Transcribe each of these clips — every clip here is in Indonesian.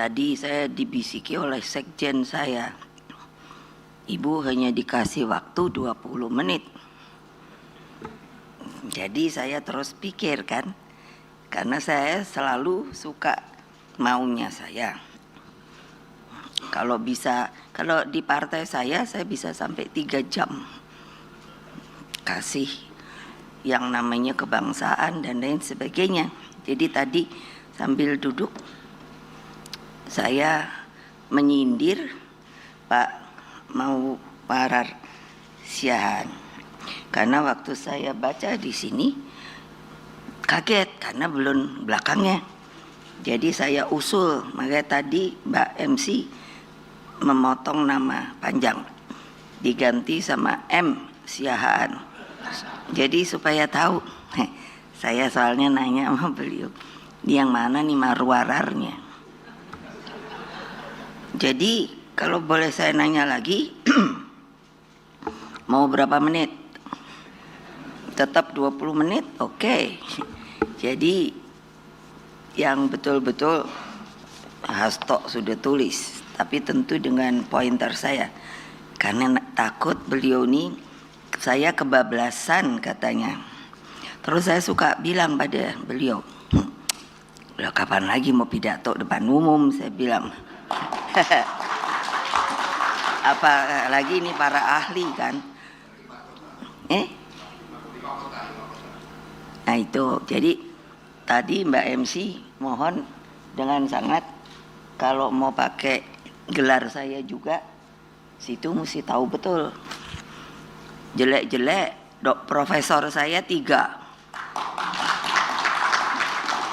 tadi saya dibisiki oleh sekjen saya, Ibu hanya dikasih waktu 20 menit. Jadi saya terus pikir kan, karena saya selalu suka maunya saya. Kalau di partai saya bisa sampai 3 jam kasih yang namanya kebangsaan dan lain sebagainya. Jadi tadi sambil duduk saya menyindir Pak mau parar siahan, karena waktu saya baca di sini kaget karena belum belakangnya. Jadi saya usul, makanya tadi Mbak MC memotong nama panjang diganti sama M Siahaan. Jadi supaya tahu, saya soalnya nanya sama beliau, yang mana nih marwararnya. Jadi kalau boleh saya nanya lagi, mau berapa menit? Tetap 20 menit? Oke. Jadi yang betul-betul Hasto sudah tulis, tapi tentu dengan pointer saya. Karena takut beliau ini, saya kebablasan katanya. Terus saya suka bilang pada beliau, "Lah kapan lagi mau pidato depan umum?" saya bilang. Apalagi ini para ahli kan. Nah itu, jadi tadi Mbak MC mohon dengan sangat, kalau mau pakai gelar saya juga, situ mesti tahu betul. Jelek-jelek, profesor saya 3,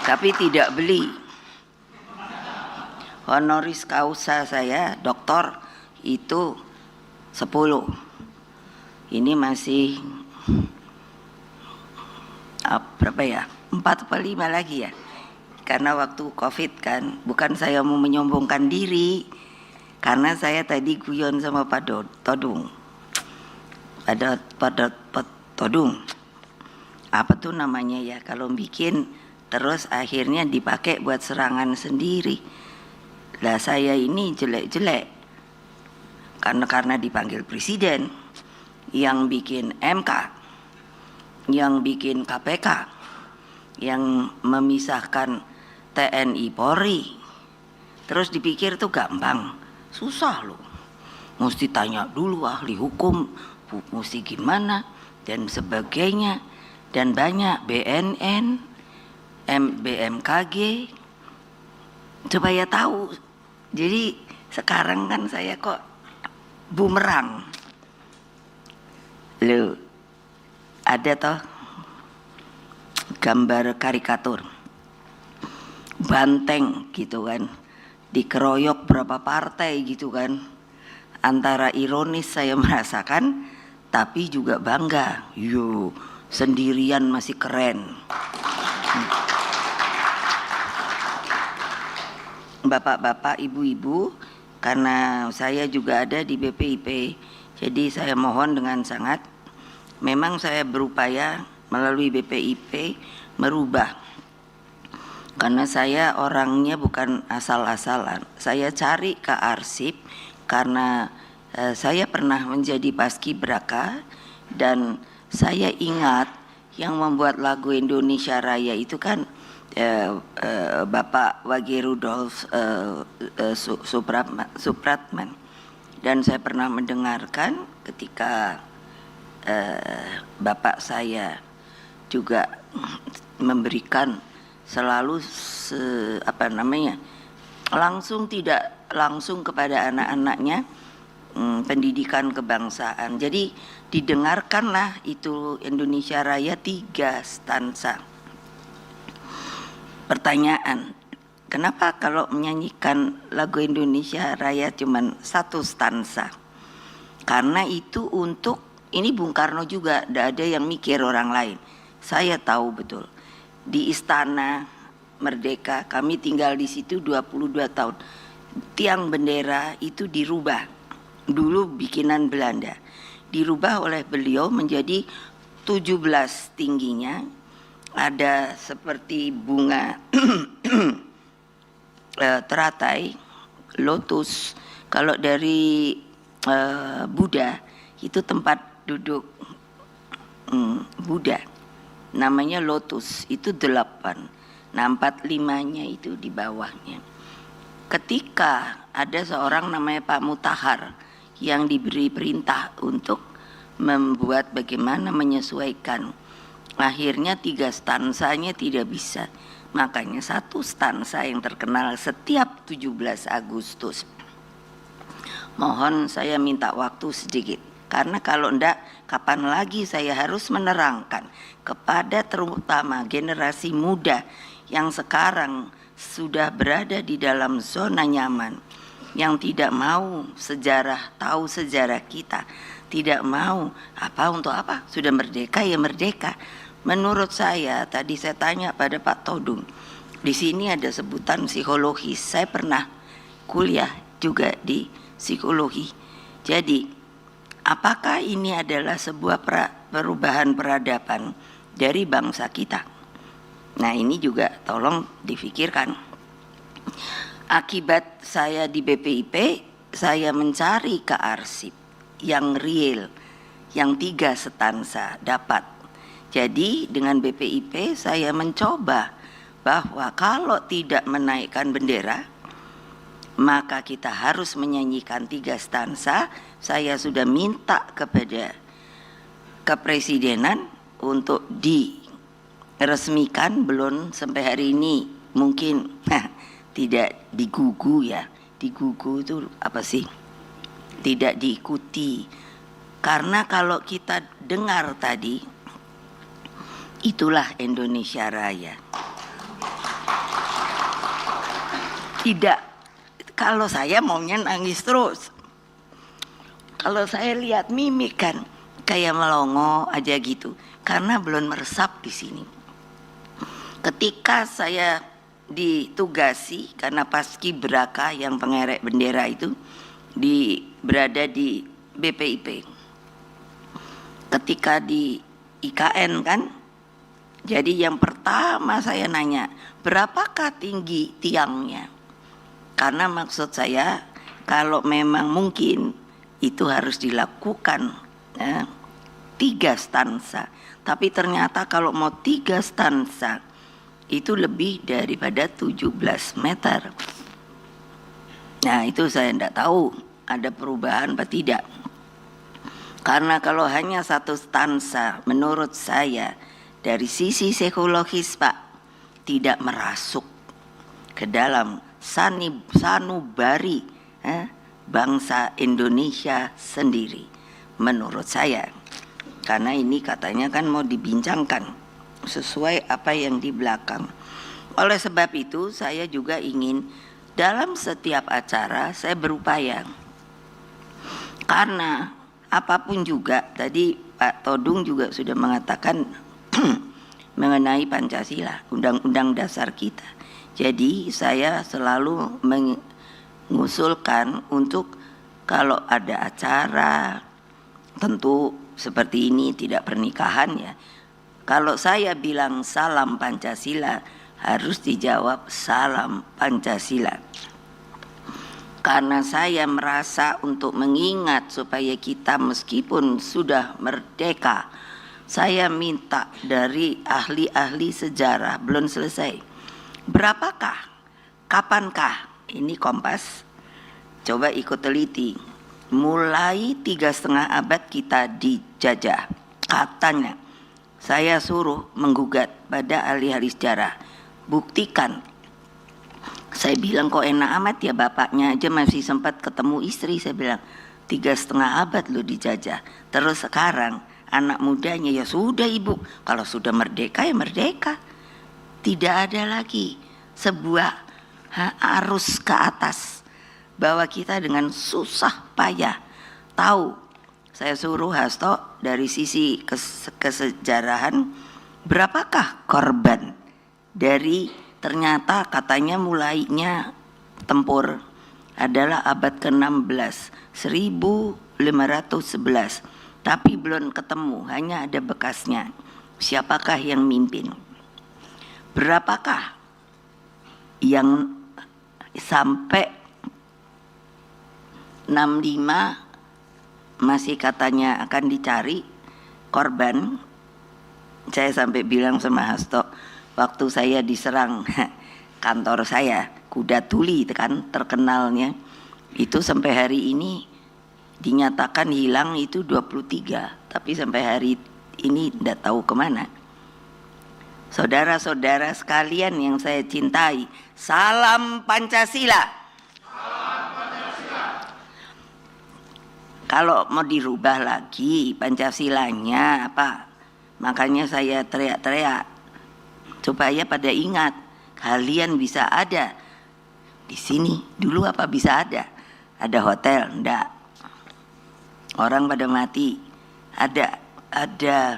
tapi tidak beli. Honoris causa saya, doktor, itu 10. Ini masih berapa ya? 4 atau 5 lagi ya. Karena waktu Covid kan, bukan saya mau menyombongkan diri, karena saya tadi guyon sama Pak Todung. Ada Pak Todung. Apa tuh namanya ya, kalau bikin terus akhirnya dipakai buat serangan sendiri. Lah saya ini jelek-jelek karena dipanggil presiden, yang bikin MK, yang bikin KPK, yang memisahkan TNI Polri. Terus dipikir tuh gampang, susah loh. Mesti tanya dulu ahli hukum, mesti gimana dan sebagainya, dan banyak BNN, BMKG, supaya tahu. Jadi sekarang kan saya kok bumerang. Loh, ada toh gambar karikatur banteng gitu kan, dikeroyok berapa partai gitu kan. Antara ironis saya merasakan, tapi juga bangga. Yo, sendirian masih keren. Bapak-bapak, ibu-ibu, karena saya juga ada di BPIP, jadi saya mohon dengan sangat, memang saya berupaya melalui BPIP merubah, karena saya orangnya bukan asal-asalan. Saya cari ke arsip karena saya pernah menjadi paskibraka, dan saya ingat yang membuat lagu Indonesia Raya itu kan Bapak Wage Rudolf Supratman, dan saya pernah mendengarkan ketika Bapak saya juga memberikan selalu langsung tidak langsung kepada anak-anaknya pendidikan kebangsaan. Jadi didengarkanlah itu Indonesia Raya 3 stansa. Pertanyaan, kenapa kalau menyanyikan lagu Indonesia Raya cuman 1 stansa? Karena itu untuk, ini Bung Karno juga, tidak ada yang mikir orang lain. Saya tahu betul. Di Istana Merdeka, kami tinggal di situ 22 tahun. Tiang bendera itu dirubah. Dulu bikinan Belanda. Dirubah oleh beliau menjadi 17 tingginya. Ada seperti bunga teratai, lotus. Kalau dari Buddha itu tempat duduk Buddha, namanya lotus, itu 8. Nah 45-nya itu di bawahnya. Ketika ada seorang namanya Pak Mutahar yang diberi perintah untuk membuat bagaimana menyesuaikan, akhirnya 3 stansanya tidak bisa. Makanya 1 stansa yang terkenal setiap 17 Agustus. Mohon saya minta waktu sedikit, karena kalau enggak kapan lagi saya harus menerangkan kepada terutama generasi muda yang sekarang sudah berada di dalam zona nyaman, yang tidak mau tahu sejarah kita, tidak mau untuk apa, sudah merdeka ya merdeka. Menurut saya, tadi saya tanya pada Pak Todung, di sini ada sebutan psikologis. Saya pernah kuliah juga di psikologi. Jadi, apakah ini adalah sebuah perubahan peradaban dari bangsa kita? Nah, ini juga tolong difikirkan. Akibat saya di BPIP, saya mencari kearsip yang real, yang 3 stansa dapat. Jadi dengan BPIP saya mencoba bahwa kalau tidak menaikkan bendera, maka kita harus menyanyikan 3 stansa. Saya sudah minta kepada kepresidenan untuk diresmikan, belum sampai hari ini mungkin tidak digugu ya. Digugu itu apa sih? Tidak diikuti. Karena kalau kita dengar tadi, itulah Indonesia Raya. Tidak, kalau saya maunya nangis terus. Kalau saya lihat mimik kan kayak melongo aja gitu, karena belum meresap di sini. Ketika saya ditugasi karena paskibraka yang pengerek bendera itu berada di BPIP. Ketika di IKN kan, jadi yang pertama saya nanya, berapakah tinggi tiangnya? Karena maksud saya kalau memang mungkin itu harus dilakukan 3 stansa. Tapi ternyata kalau mau 3 stansa itu lebih daripada 17 meter. Nah itu saya tidak tahu ada perubahan apa tidak. Karena kalau hanya 1 stansa menurut saya dari sisi psikologis Pak tidak merasuk ke dalam sanubari bangsa Indonesia sendiri menurut saya. Karena ini katanya kan mau dibincangkan sesuai apa yang di belakang. Oleh sebab itu saya juga ingin dalam setiap acara saya berupaya, karena apapun juga tadi Pak Todung juga sudah mengatakan mengenai Pancasila, Undang-Undang Dasar kita. Jadi saya selalu mengusulkan untuk kalau ada acara tentu seperti ini tidak pernikahan ya. Kalau saya bilang salam Pancasila, harus dijawab salam Pancasila. Karena saya merasa untuk mengingat supaya kita meskipun sudah merdeka, saya minta dari ahli-ahli sejarah, belum selesai. Berapakah, kapankah, ini Kompas, coba ikut teliti. Mulai 3,5 abad kita dijajah, katanya. Saya suruh menggugat pada ahli-ahli sejarah, buktikan. Saya bilang kok enak amat ya, bapaknya aja masih sempat ketemu istri. Saya bilang 3,5 abad lo dijajah. Terus sekarang anak mudanya ya sudah ibu, kalau sudah merdeka ya merdeka. Tidak ada lagi sebuah arus ke atas, bahwa kita dengan susah payah tahu. Saya suruh Hasto dari sisi kesejarahan, berapakah korban dari ternyata katanya mulainya tempur adalah abad ke-16, 1511. Tapi belum ketemu, hanya ada bekasnya. Siapakah yang mimpin? Berapakah yang sampai 65 masih katanya akan dicari korban. Saya sampai bilang sama Hasto, waktu saya diserang kantor saya, Kuda Tuli kan terkenalnya, itu sampai hari ini dinyatakan hilang itu 23, tapi sampai hari ini tidak tahu kemana. Saudara-saudara sekalian yang saya cintai, salam Pancasila. Kalau mau dirubah lagi Pancasilanya apa? Makanya saya teriak-teriak supaya pada ingat, kalian bisa ada di sini. Dulu apa bisa ada? Ada hotel, enggak. Orang pada mati. Ada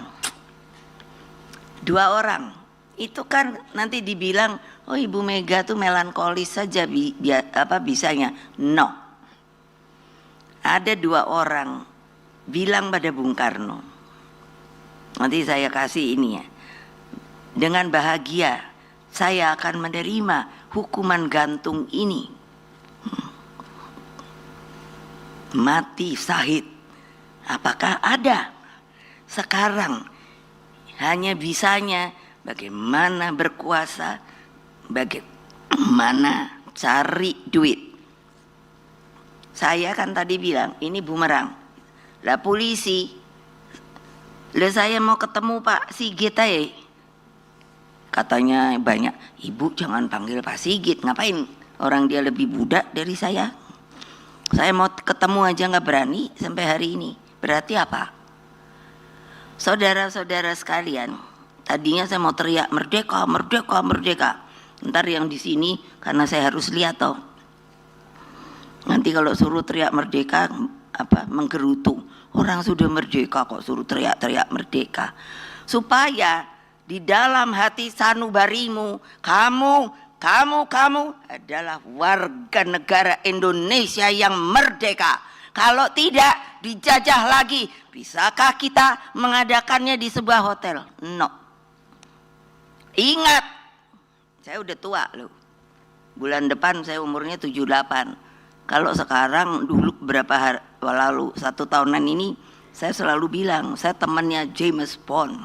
2 orang. Itu kan nanti dibilang, oh Ibu Mega tuh melankolis saja bisanya. No. Ada 2 orang bilang pada Bung Karno. Nanti saya kasih ini ya. Dengan bahagia saya akan menerima hukuman gantung ini. Mati syahid. Apakah ada? Sekarang hanya bisanya bagaimana berkuasa, bagaimana cari duit. Saya kan tadi bilang ini bumerang. Lah polisi, lah saya mau ketemu Pak Sigit aja. Katanya banyak, Ibu jangan panggil Pak Sigit, ngapain? Orang dia lebih muda dari saya. Saya mau ketemu aja nggak berani sampai hari ini. Berarti apa? Saudara-saudara sekalian, tadinya saya mau teriak merdeka, merdeka, merdeka. Ntar yang di sini karena saya harus lihat toh. Nanti kalau suruh teriak merdeka apa menggerutu. Orang sudah merdeka kok suruh teriak-teriak merdeka. Supaya di dalam hati sanubarimu, kamu adalah warga negara Indonesia yang merdeka. Kalau tidak dijajah lagi, bisakah kita mengadakannya di sebuah hotel? No. Ingat, saya udah tua loh. Bulan depan saya umurnya 78. Kalau sekarang dulu berapa hari lalu 1 tahunan ini saya selalu bilang saya temannya James Bond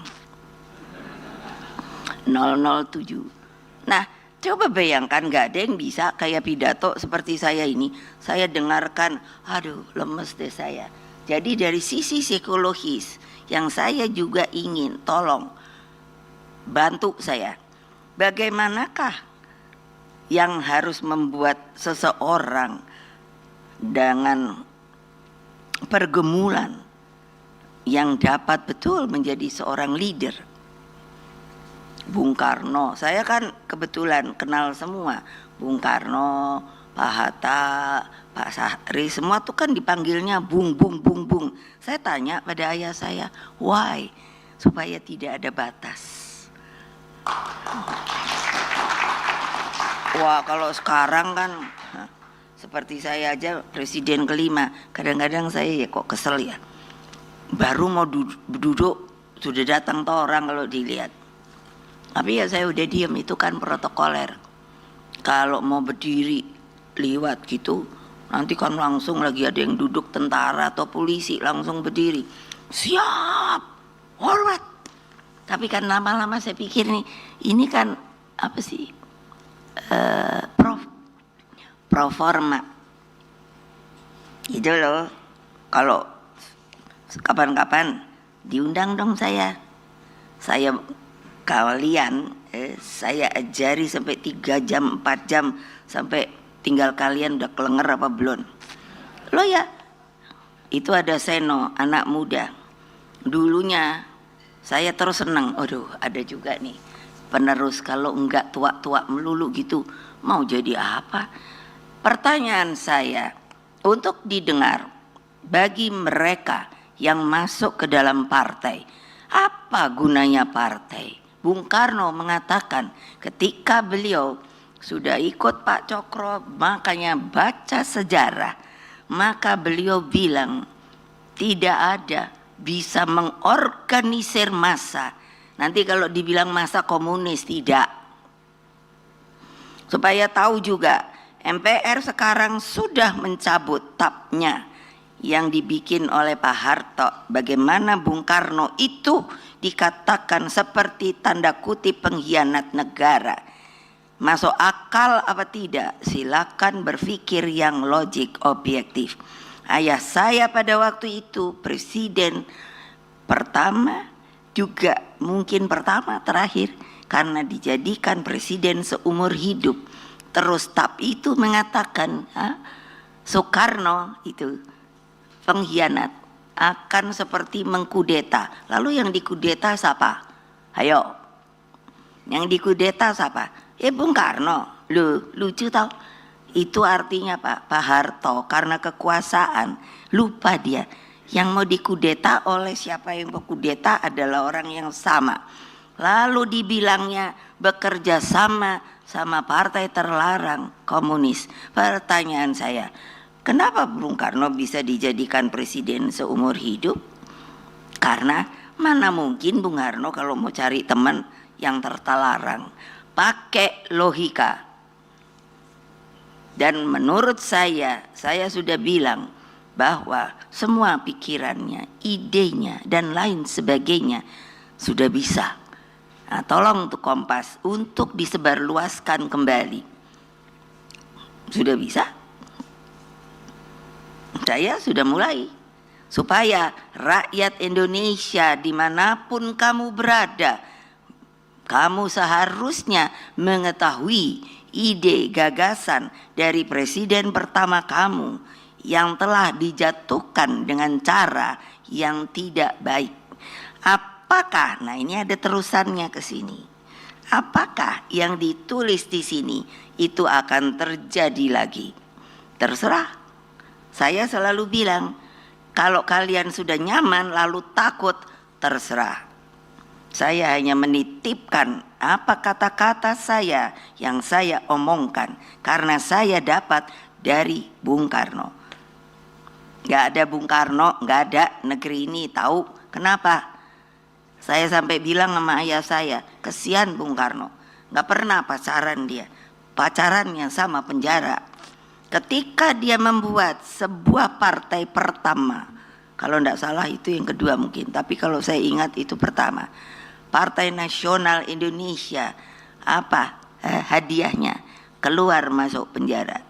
007. Nah coba bayangkan gak ada yang bisa kayak pidato seperti saya ini. Saya dengarkan, aduh lemes deh saya. Jadi dari sisi psikologis yang saya juga ingin tolong bantu saya. Bagaimanakah yang harus membuat seseorang dengan pergumulan yang dapat betul menjadi seorang leader. Bung Karno, saya kan kebetulan kenal semua. Bung Karno, Pak Hatta, Pak Sahri, semua tuh kan dipanggilnya Bung, Bung, Bung, Bung. Saya tanya pada ayah saya, why? Supaya tidak ada batas. Wah kalau sekarang kan seperti saya aja presiden kelima, kadang-kadang saya ya kok kesel ya. Baru mau duduk sudah datang tuh orang kalau dilihat. Tapi ya saya udah diam, itu kan protokoler. Kalau mau berdiri liwat gitu, nanti kan langsung lagi ada yang duduk tentara atau polisi langsung berdiri. Siap, hormat. Tapi kan lama-lama saya pikir nih, ini kan apa sih? Pro forma itu loh. Kalau kapan-kapan diundang dong saya kalian saya ajari sampai 3 jam 4 jam sampai tinggal kalian udah kelenger apa belum lo ya. Itu ada Seno anak muda dulunya saya terus senang. Aduh ada juga nih penerus, kalau enggak tua-tua melulu gitu mau jadi apa. Pertanyaan saya untuk didengar bagi mereka yang masuk ke dalam partai, apa gunanya partai? Bung Karno mengatakan ketika beliau sudah ikut Pak Cokro, makanya baca sejarah, maka beliau bilang tidak ada bisa mengorganisir massa. Nanti kalau dibilang massa komunis, tidak. Supaya tahu juga MPR sekarang sudah mencabut tabnya yang dibikin oleh Pak Harto. Bagaimana Bung Karno itu dikatakan seperti tanda kutip pengkhianat negara. Masuk akal apa tidak? Silakan berpikir yang logik objektif. Ayah saya pada waktu itu presiden pertama, juga mungkin pertama terakhir, karena dijadikan presiden seumur hidup. Terus tab itu mengatakan Soekarno itu pengkhianat, akan seperti mengkudeta. Lalu yang dikudeta siapa? Ayo, yang dikudeta siapa? Bung Karno. Lucu tau. Itu artinya Pak Harto karena kekuasaan lupa dia. Yang mau dikudeta oleh siapa yang berkudeta adalah orang yang sama. Lalu dibilangnya bekerja sama partai terlarang komunis. Pertanyaan saya, kenapa Bung Karno bisa dijadikan presiden seumur hidup? Karena mana mungkin Bung Karno kalau mau cari teman yang terlarang. Pakai logika. Dan menurut saya sudah bilang bahwa semua pikirannya, idenya, dan lain sebagainya sudah bisa. Nah, tolong untuk Kompas untuk disebarluaskan kembali. Sudah bisa? Saya sudah mulai. Supaya rakyat Indonesia dimanapun kamu berada, kamu seharusnya mengetahui ide gagasan dari presiden pertama kamu yang telah dijatuhkan dengan cara yang tidak baik. Apakah, nah ini ada terusannya ke sini. Apakah yang ditulis di sini itu akan terjadi lagi? Terserah. Saya selalu bilang, kalau kalian sudah nyaman lalu takut, terserah. Saya hanya menitipkan apa kata-kata saya yang saya omongkan karena saya dapat dari Bung Karno. Gak ada Bung Karno, gak ada negeri ini. Tahu kenapa? Saya sampai bilang sama ayah saya, kesian Bung Karno, gak pernah pacaran dia. Pacarannya sama penjara. Ketika dia membuat sebuah partai pertama, kalau tidak salah itu yang kedua mungkin, tapi kalau saya ingat itu pertama, Partai Nasional Indonesia, apa hadiahnya? Keluar masuk penjara.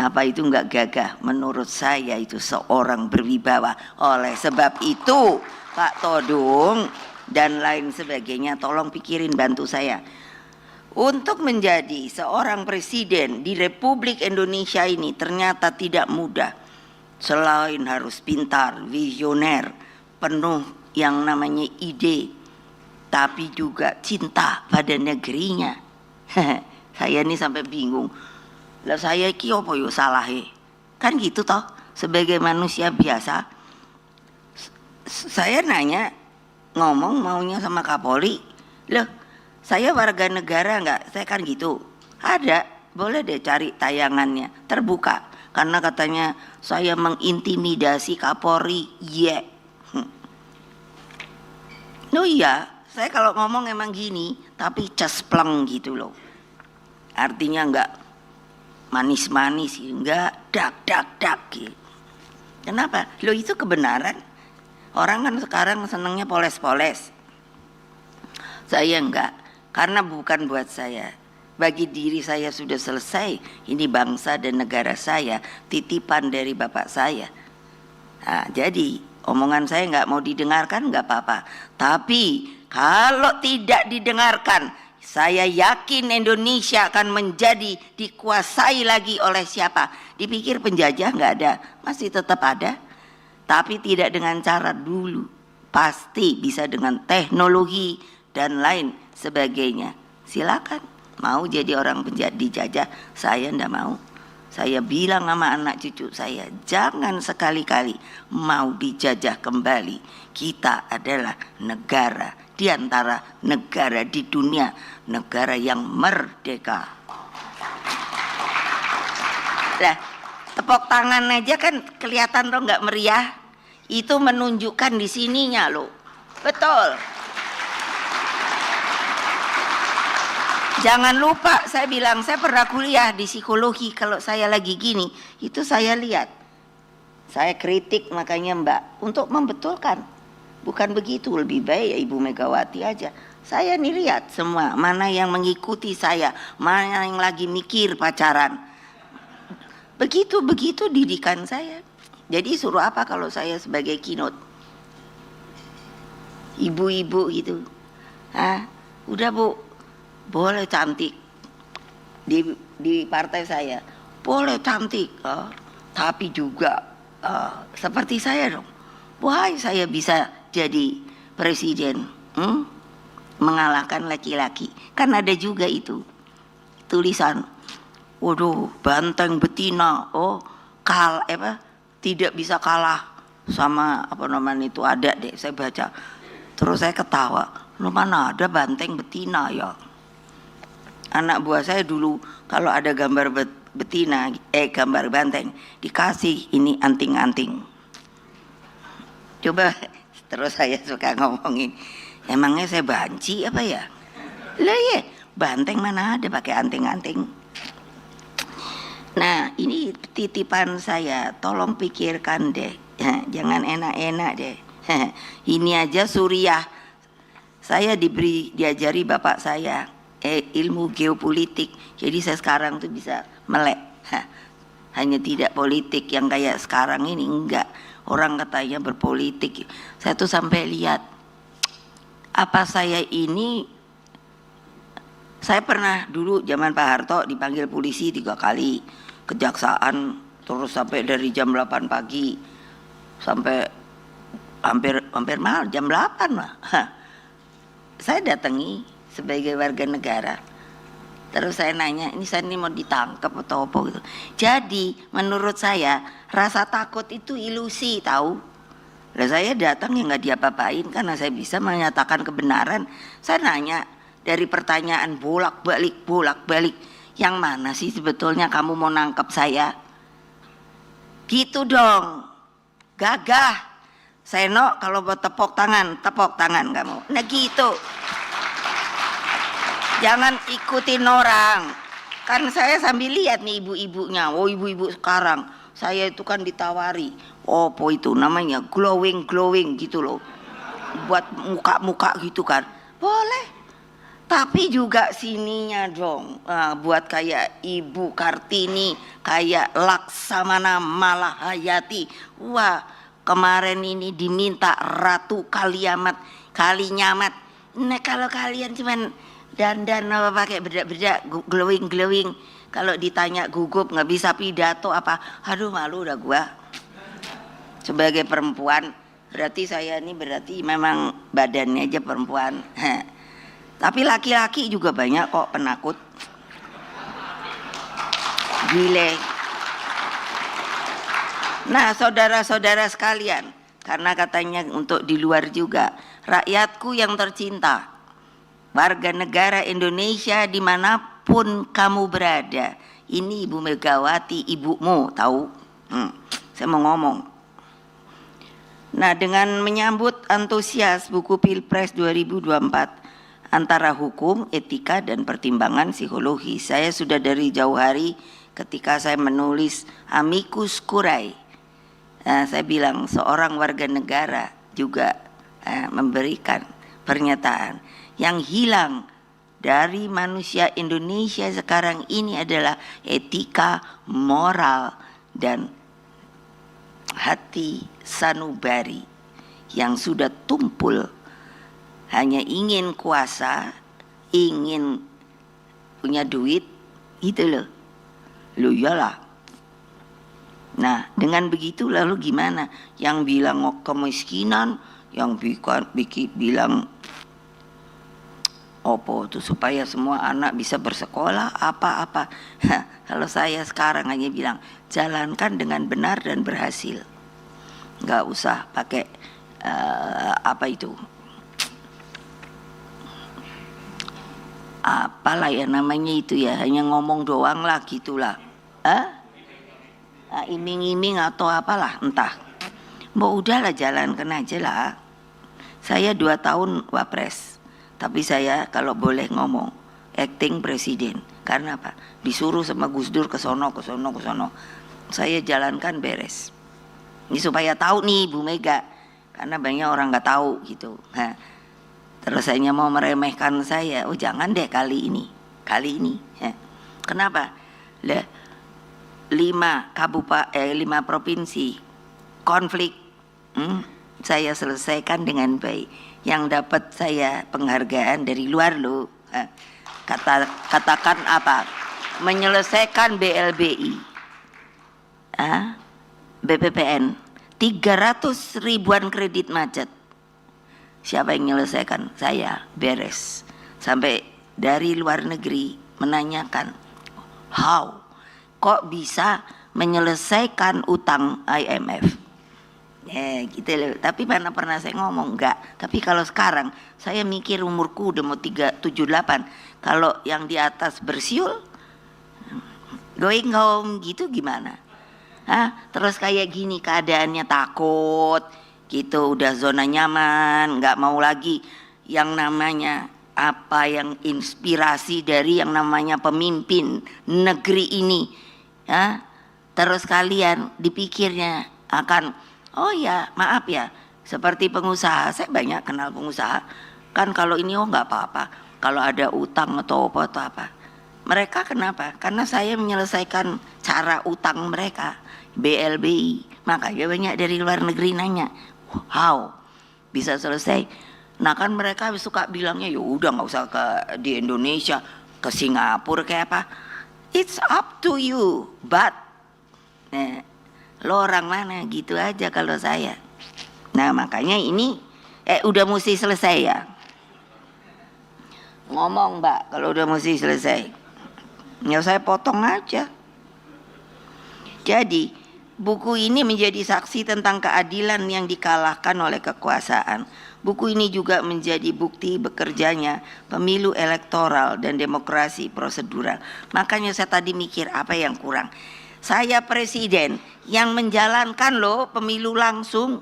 Apa itu enggak gagah? Menurut saya itu seorang berwibawa. Oleh sebab itu Pak Todung dan lain sebagainya, tolong pikirin, bantu saya. Untuk menjadi seorang presiden di Republik Indonesia ini ternyata tidak mudah. Selain harus pintar, visioner, penuh yang namanya ide, tapi juga cinta pada negerinya. Saya ini sampai bingung. Lah saya iki apa yo salahe? Kan gitu toh, sebagai manusia biasa. Saya nanya, ngomong maunya sama Kapolri. Loh, saya warga negara enggak? Saya kan gitu. Ada, boleh deh cari tayangannya, terbuka. Karena katanya saya mengintimidasi Kapolri. Yeah. No iya, saya kalau ngomong emang gini, tapi cespleng gitu loh. Artinya enggak manis-manis, enggak dak gitu. Kenapa? Loh itu kebenaran. Orang kan sekarang senangnya poles-poles. Saya enggak, karena bukan buat saya. Bagi diri saya sudah selesai. Ini bangsa dan negara saya, titipan dari bapak saya. Nah, jadi omongan saya enggak mau didengarkan enggak apa-apa. Tapi kalau tidak didengarkan, saya yakin Indonesia akan menjadi dikuasai lagi oleh siapa? Dipikir penjajah enggak ada, masih tetap ada. Tapi tidak dengan cara dulu. Pasti bisa dengan teknologi dan lain sebagainya. Silakan, mau jadi orang dijajah, saya enggak mau. Saya bilang sama anak cucu saya, jangan sekali-kali mau dijajah kembali. Kita adalah negara di antara negara di dunia, negara yang merdeka. Nah, tepuk tangan aja kan kelihatan dong nggak meriah. Itu menunjukkan di sininya loh. Betul. Jangan lupa saya bilang, saya pernah kuliah di psikologi. Kalau saya lagi gini, itu saya lihat, saya kritik makanya Mbak untuk membetulkan. Bukan begitu, lebih baik ya Ibu Megawati aja. Saya nih lihat semua, mana yang mengikuti saya, mana yang lagi mikir pacaran. Begitu didikan saya. Jadi suruh apa kalau saya sebagai keynote? Ibu-ibu gitu. Udah Bu, boleh cantik di partai saya, boleh cantik, tapi juga seperti saya dong. Wah, saya bisa jadi presiden, mengalahkan laki-laki. Kan ada juga itu tulisan, waduh, banteng betina, tidak bisa kalah sama apa namanya itu, ada deh, saya baca. Terus saya ketawa, lo mana ada banteng betina ya. Anak buah saya dulu kalau ada gambar betina, gambar banteng, dikasih ini anting-anting. Coba, terus saya suka ngomongin, emangnya saya banci apa ya? Lah ya, banteng mana ada pakai anting-anting. Nah, ini titipan saya, tolong pikirkan deh, jangan enak-enak deh. Ini aja Suriah, saya diajari bapak saya ilmu geopolitik, jadi saya sekarang tuh bisa melek. Hanya tidak politik yang kayak sekarang ini, enggak. Orang katanya berpolitik, saya tuh sampai lihat apa saya ini. Saya pernah dulu zaman Pak Harto dipanggil polisi 3 kali, kejaksaan, terus sampai dari jam 8 pagi sampai hampir malam jam 8 lah. Saya datangi sebagai warga negara. Terus saya nanya, ini saya ini mau ditangkap atau apa gitu. Jadi menurut saya rasa takut itu ilusi, tahu. Lah saya datang ya nggak diapa-apain karena saya bisa menyatakan kebenaran. Saya nanya dari pertanyaan bolak-balik, yang mana sih sebetulnya kamu mau nangkep saya? Gitu dong, gagah. Saya kalau buat tepok tangan kamu. Nah gitu. Jangan ikutin orang. Kan saya sambil lihat nih ibu-ibunya. Oh, ibu-ibu sekarang. Saya itu kan ditawari. Oh, apa itu namanya? Glowing gitu loh. Buat muka-muka gitu kan. Boleh. Tapi juga sininya dong. Buat kayak Ibu Kartini, kayak Laksamana Malahayati. Wah, kemarin ini diminta Ratu Kalinyamat. Nah, kalau kalian cuman dandan pakai bedak-bedak glowing, kalau ditanya gugup nggak bisa pidato apa, aduh malu udah gua. Sebagai perempuan, berarti saya ini berarti memang badannya aja perempuan. Tapi laki-laki juga banyak kok penakut. Gile. Nah, saudara-saudara sekalian, karena katanya untuk di luar juga, rakyatku yang tercinta, warga negara Indonesia dimanapun kamu berada, ini Ibu Megawati, ibumu, tahu? Saya mau ngomong. Nah, dengan menyambut antusias buku Pilpres 2024, antara hukum, etika, dan pertimbangan psikologi, saya sudah dari jauh hari ketika saya menulis amicus curiae, saya bilang seorang warga negara juga memberikan pernyataan yang hilang dari manusia Indonesia sekarang ini adalah etika, moral, dan hati sanubari yang sudah tumpul hanya ingin kuasa, ingin punya duit, itu loh. Loh iyalah. Nah, dengan begitu lalu gimana? Yang bilang kemiskinan, yang bilang opo tuh supaya semua anak bisa bersekolah apa-apa. Kalau saya sekarang hanya bilang jalankan dengan benar dan berhasil. Nggak usah pakai apa itu? Apalah ya namanya itu ya, hanya ngomong doang lah gitulah. Iming-iming atau apalah entah. Mau udahlah jalankan aja lah. Saya 2 tahun wapres, tapi saya kalau boleh ngomong, acting presiden. Karena apa? Disuruh sama Gus Dur ke sono. Saya jalankan beres. Ini supaya tahu nih Bu Mega, karena banyak orang nggak tahu gitu. Nah, terus saya mau meremehkan saya. Oh jangan deh kali ini. Ya. Kenapa? 5 provinsi konflik, saya selesaikan dengan baik. Yang dapat saya penghargaan dari luar loh. Katakan apa? Menyelesaikan BLBI, BPPN, 300 ribuan kredit macet. Siapa yang menyelesaikan? Saya, beres. Sampai dari luar negeri menanyakan, how? Kok bisa menyelesaikan utang IMF? Gitu loh. Tapi mana pernah saya ngomong enggak. Tapi kalau sekarang saya mikir umurku udah mau 378. Kalau yang di atas bersiul, going home gitu gimana? Terus kayak gini keadaannya, takut gitu, udah zona nyaman, nggak mau lagi yang namanya apa yang inspirasi dari yang namanya pemimpin negeri ini. Terus kalian dipikirnya akan, oh ya maaf ya, seperti pengusaha, saya banyak kenal pengusaha, kan kalau ini nggak apa-apa, kalau ada utang atau apa. Mereka kenapa? Karena saya menyelesaikan cara utang mereka, BLBI. Makanya banyak dari luar negeri nanya, how bisa selesai? Nah kan mereka suka bilangnya, ya udah nggak usah di Indonesia, ke Singapura kayak apa. It's up to you, but lo orang mana gitu aja kalau saya. Nah makanya ini udah mesti selesai ya. Ngomong Mbak kalau udah mesti selesai. Ya saya potong aja. Jadi buku ini menjadi saksi tentang keadilan yang dikalahkan oleh kekuasaan. Buku ini juga menjadi bukti bekerjanya pemilu elektoral dan demokrasi prosedural. Makanya saya tadi mikir apa yang kurang. Saya presiden yang menjalankan loh pemilu langsung.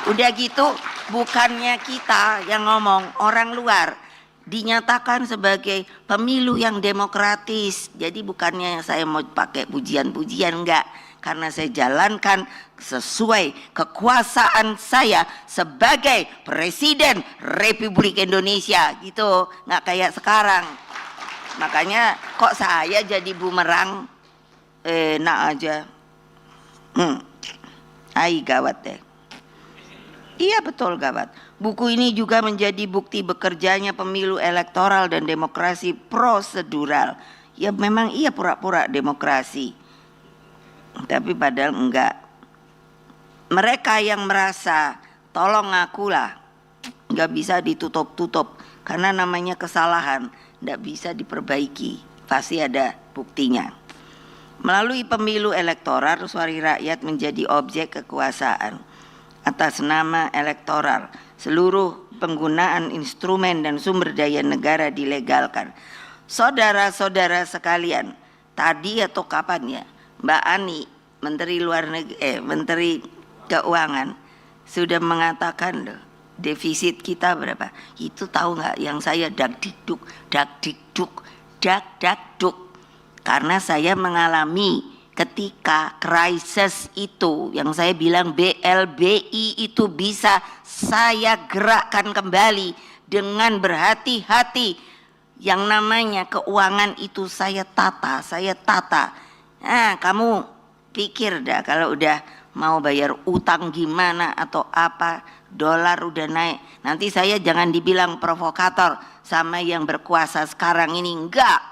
Udah gitu bukannya kita yang ngomong, orang luar dinyatakan sebagai pemilu yang demokratis. Jadi bukannya saya mau pakai pujian-pujian, enggak. Karena saya jalankan sesuai kekuasaan saya sebagai Presiden Republik Indonesia gitu, nggak kayak sekarang. Makanya kok saya jadi bumerang, enak aja. Gawat deh. Iya betul gawat. Buku ini juga menjadi bukti bekerjanya pemilu elektoral dan demokrasi prosedural. Ya memang iya pura-pura demokrasi. Tapi padahal enggak. Mereka yang merasa tolong akulah, enggak bisa ditutup-tutup karena namanya kesalahan, enggak bisa diperbaiki, pasti ada buktinya. Melalui pemilu elektoral, suara rakyat menjadi objek kekuasaan. Atas nama elektoral, seluruh penggunaan instrumen dan sumber daya negara dilegalkan. Saudara-saudara sekalian, tadi atau kapan ya, Mbak Ani, Menteri Luar Negeri, Menteri Keuangan sudah mengatakan loh, defisit kita berapa? Itu tahu nggak? Yang saya dakdikduk, karena saya mengalami ketika krisis itu, yang saya bilang BLBI itu bisa saya gerakkan kembali dengan berhati-hati. Yang namanya keuangan itu saya tata. Kamu pikir dah kalau udah mau bayar utang gimana atau apa, dolar udah naik. Nanti saya jangan dibilang provokator sama yang berkuasa sekarang ini, enggak.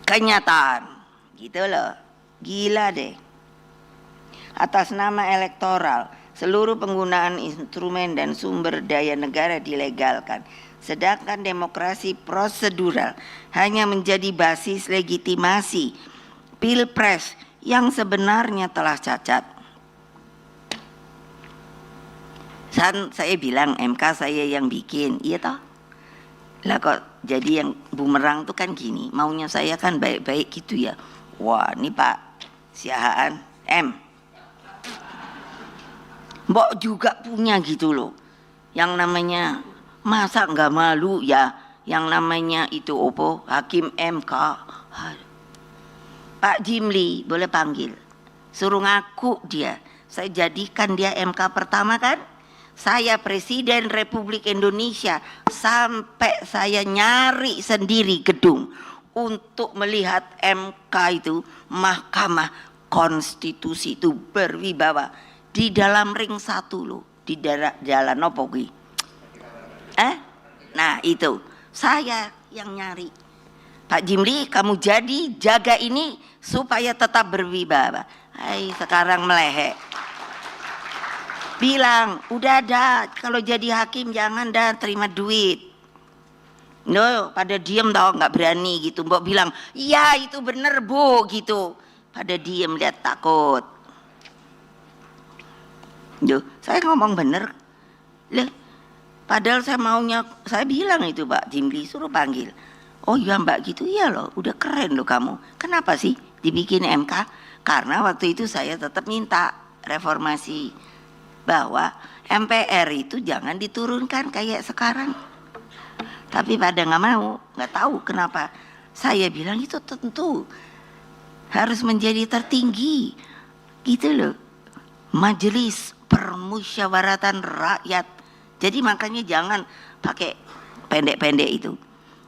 Kenyataan, gitu loh, gila deh. Atas nama elektoral, seluruh penggunaan instrumen dan sumber daya negara dilegalkan. Sedangkan demokrasi prosedural hanya menjadi basis legitimasi pilpres yang sebenarnya telah cacat. Saya bilang MK saya yang bikin, iya toh? Lah kok jadi yang bumerang tuh kan gini, maunya saya kan baik-baik gitu ya. Wah ini Pak Siahaan Mbok juga punya gitu loh, yang namanya Masa nggak malu ya yang namanya itu opo Hakim MK. Pak Jimli boleh panggil. Suruh ngaku dia. Saya jadikan dia MK pertama kan. Saya Presiden Republik Indonesia sampai saya nyari sendiri gedung untuk melihat MK itu, Mahkamah Konstitusi itu berwibawa di dalam ring 1 loh, di jalan apa kuwi? Nah itu saya yang nyari. Pak Jimli, kamu jadi jaga ini supaya tetap berwibawa. Hai, sekarang melehek. Bilang, udah dah, kalau jadi hakim jangan dah terima duit. No, pada diem tau, nggak berani gitu. Mbok bilang, iya itu bener bu, gitu. Pada diem, lihat takut. Duh, saya ngomong bener. Loh, padahal saya bilang itu Pak Jimli, suruh panggil. Oh iya mbak gitu, iya loh, udah keren loh kamu. Kenapa sih dibikin MK? Karena waktu itu saya tetap minta reformasi, bahwa MPR itu jangan diturunkan kayak sekarang. Tapi pada nggak mau, nggak tahu kenapa. Saya bilang itu tentu harus menjadi tertinggi, gitu loh. Majelis Permusyawaratan Rakyat. Jadi makanya jangan pakai pendek-pendek itu.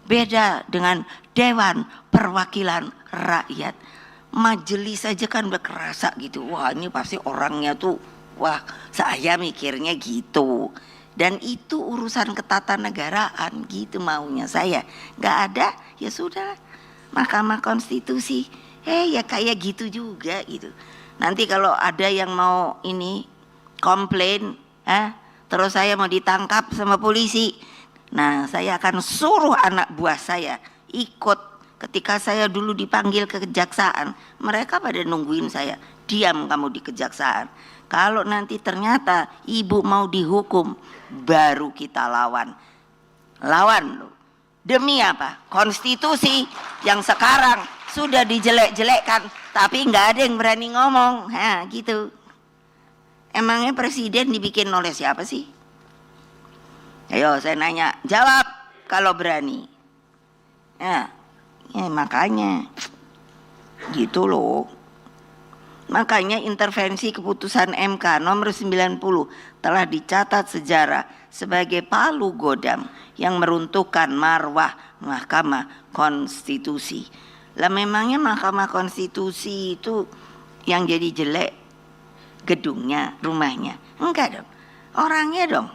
Beda dengan Dewan Perwakilan Rakyat. Majelis aja kan udah kerasa gitu. Wah ini pasti orangnya tuh, wah saya mikirnya gitu. Dan itu urusan ketatanegaraan gitu maunya saya. Gak ada ya sudah, Mahkamah Konstitusi ya kayak gitu juga gitu. Nanti kalau ada yang mau ini komplain, terus saya mau ditangkap sama polisi, nah saya akan suruh anak buah saya ikut. Ketika saya dulu dipanggil ke kejaksaan, mereka pada nungguin saya, diam kamu di kejaksaan. Kalau nanti ternyata ibu mau dihukum, baru kita lawan. Lawan loh. Demi apa? Konstitusi yang sekarang sudah dijelek-jelekkan, tapi nggak ada yang berani ngomong. Gitu. Emangnya presiden dibikin oleh siapa sih? Ayo saya nanya, jawab kalau berani. Ya makanya gitu loh. Makanya intervensi keputusan MK nomor 90 telah dicatat sejarah sebagai palu godam yang meruntuhkan marwah Mahkamah Konstitusi. Lah memangnya Mahkamah Konstitusi itu yang jadi jelek gedungnya, rumahnya? Enggak dong, orangnya dong.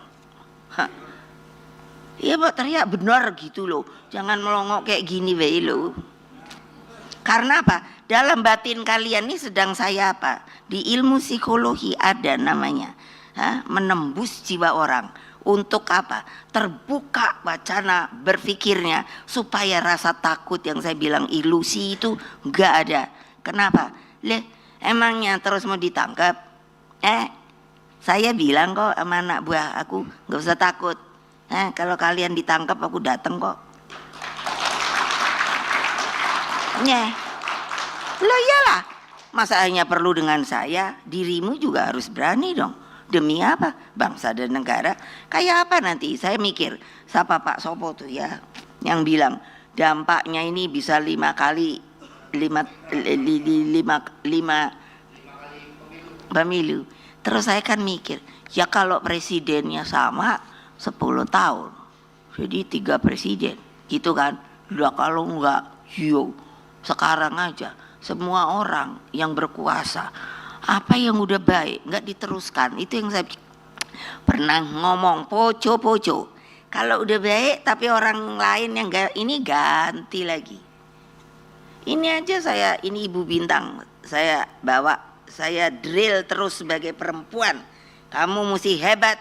Iya Pak, teriak benar gitu loh. Jangan melongok kayak gini wae loh. Karena apa? Dalam batin kalian ini sedang saya apa? Di ilmu psikologi ada namanya menembus jiwa orang. Untuk apa? Terbuka wacana berpikirnya supaya rasa takut yang saya bilang ilusi itu enggak ada. Kenapa? Emangnya terus mau ditangkap? Saya bilang kok sama anak buah aku, enggak usah takut. Kalau kalian ditangkap aku datang kok. Loh iyalah, masa hanya perlu dengan saya, dirimu juga harus berani dong. Demi apa? Bangsa dan negara. Kayak apa nanti? Saya mikir, siapa Pak Sopo tuh ya, yang bilang dampaknya ini bisa 5 kali pemilu. Terus saya kan mikir, ya kalau presidennya sama 10 tahun, jadi 3 presiden, gitu kan? Udah kalau enggak, sekarang aja semua orang yang berkuasa, apa yang udah baik enggak diteruskan. Itu yang saya pernah ngomong, poco. Kalau udah baik tapi orang lain yang enggak, ini ganti lagi. Ini aja saya, ini Ibu Bintang, saya bawa, saya drill terus sebagai perempuan. Kamu mesti hebat.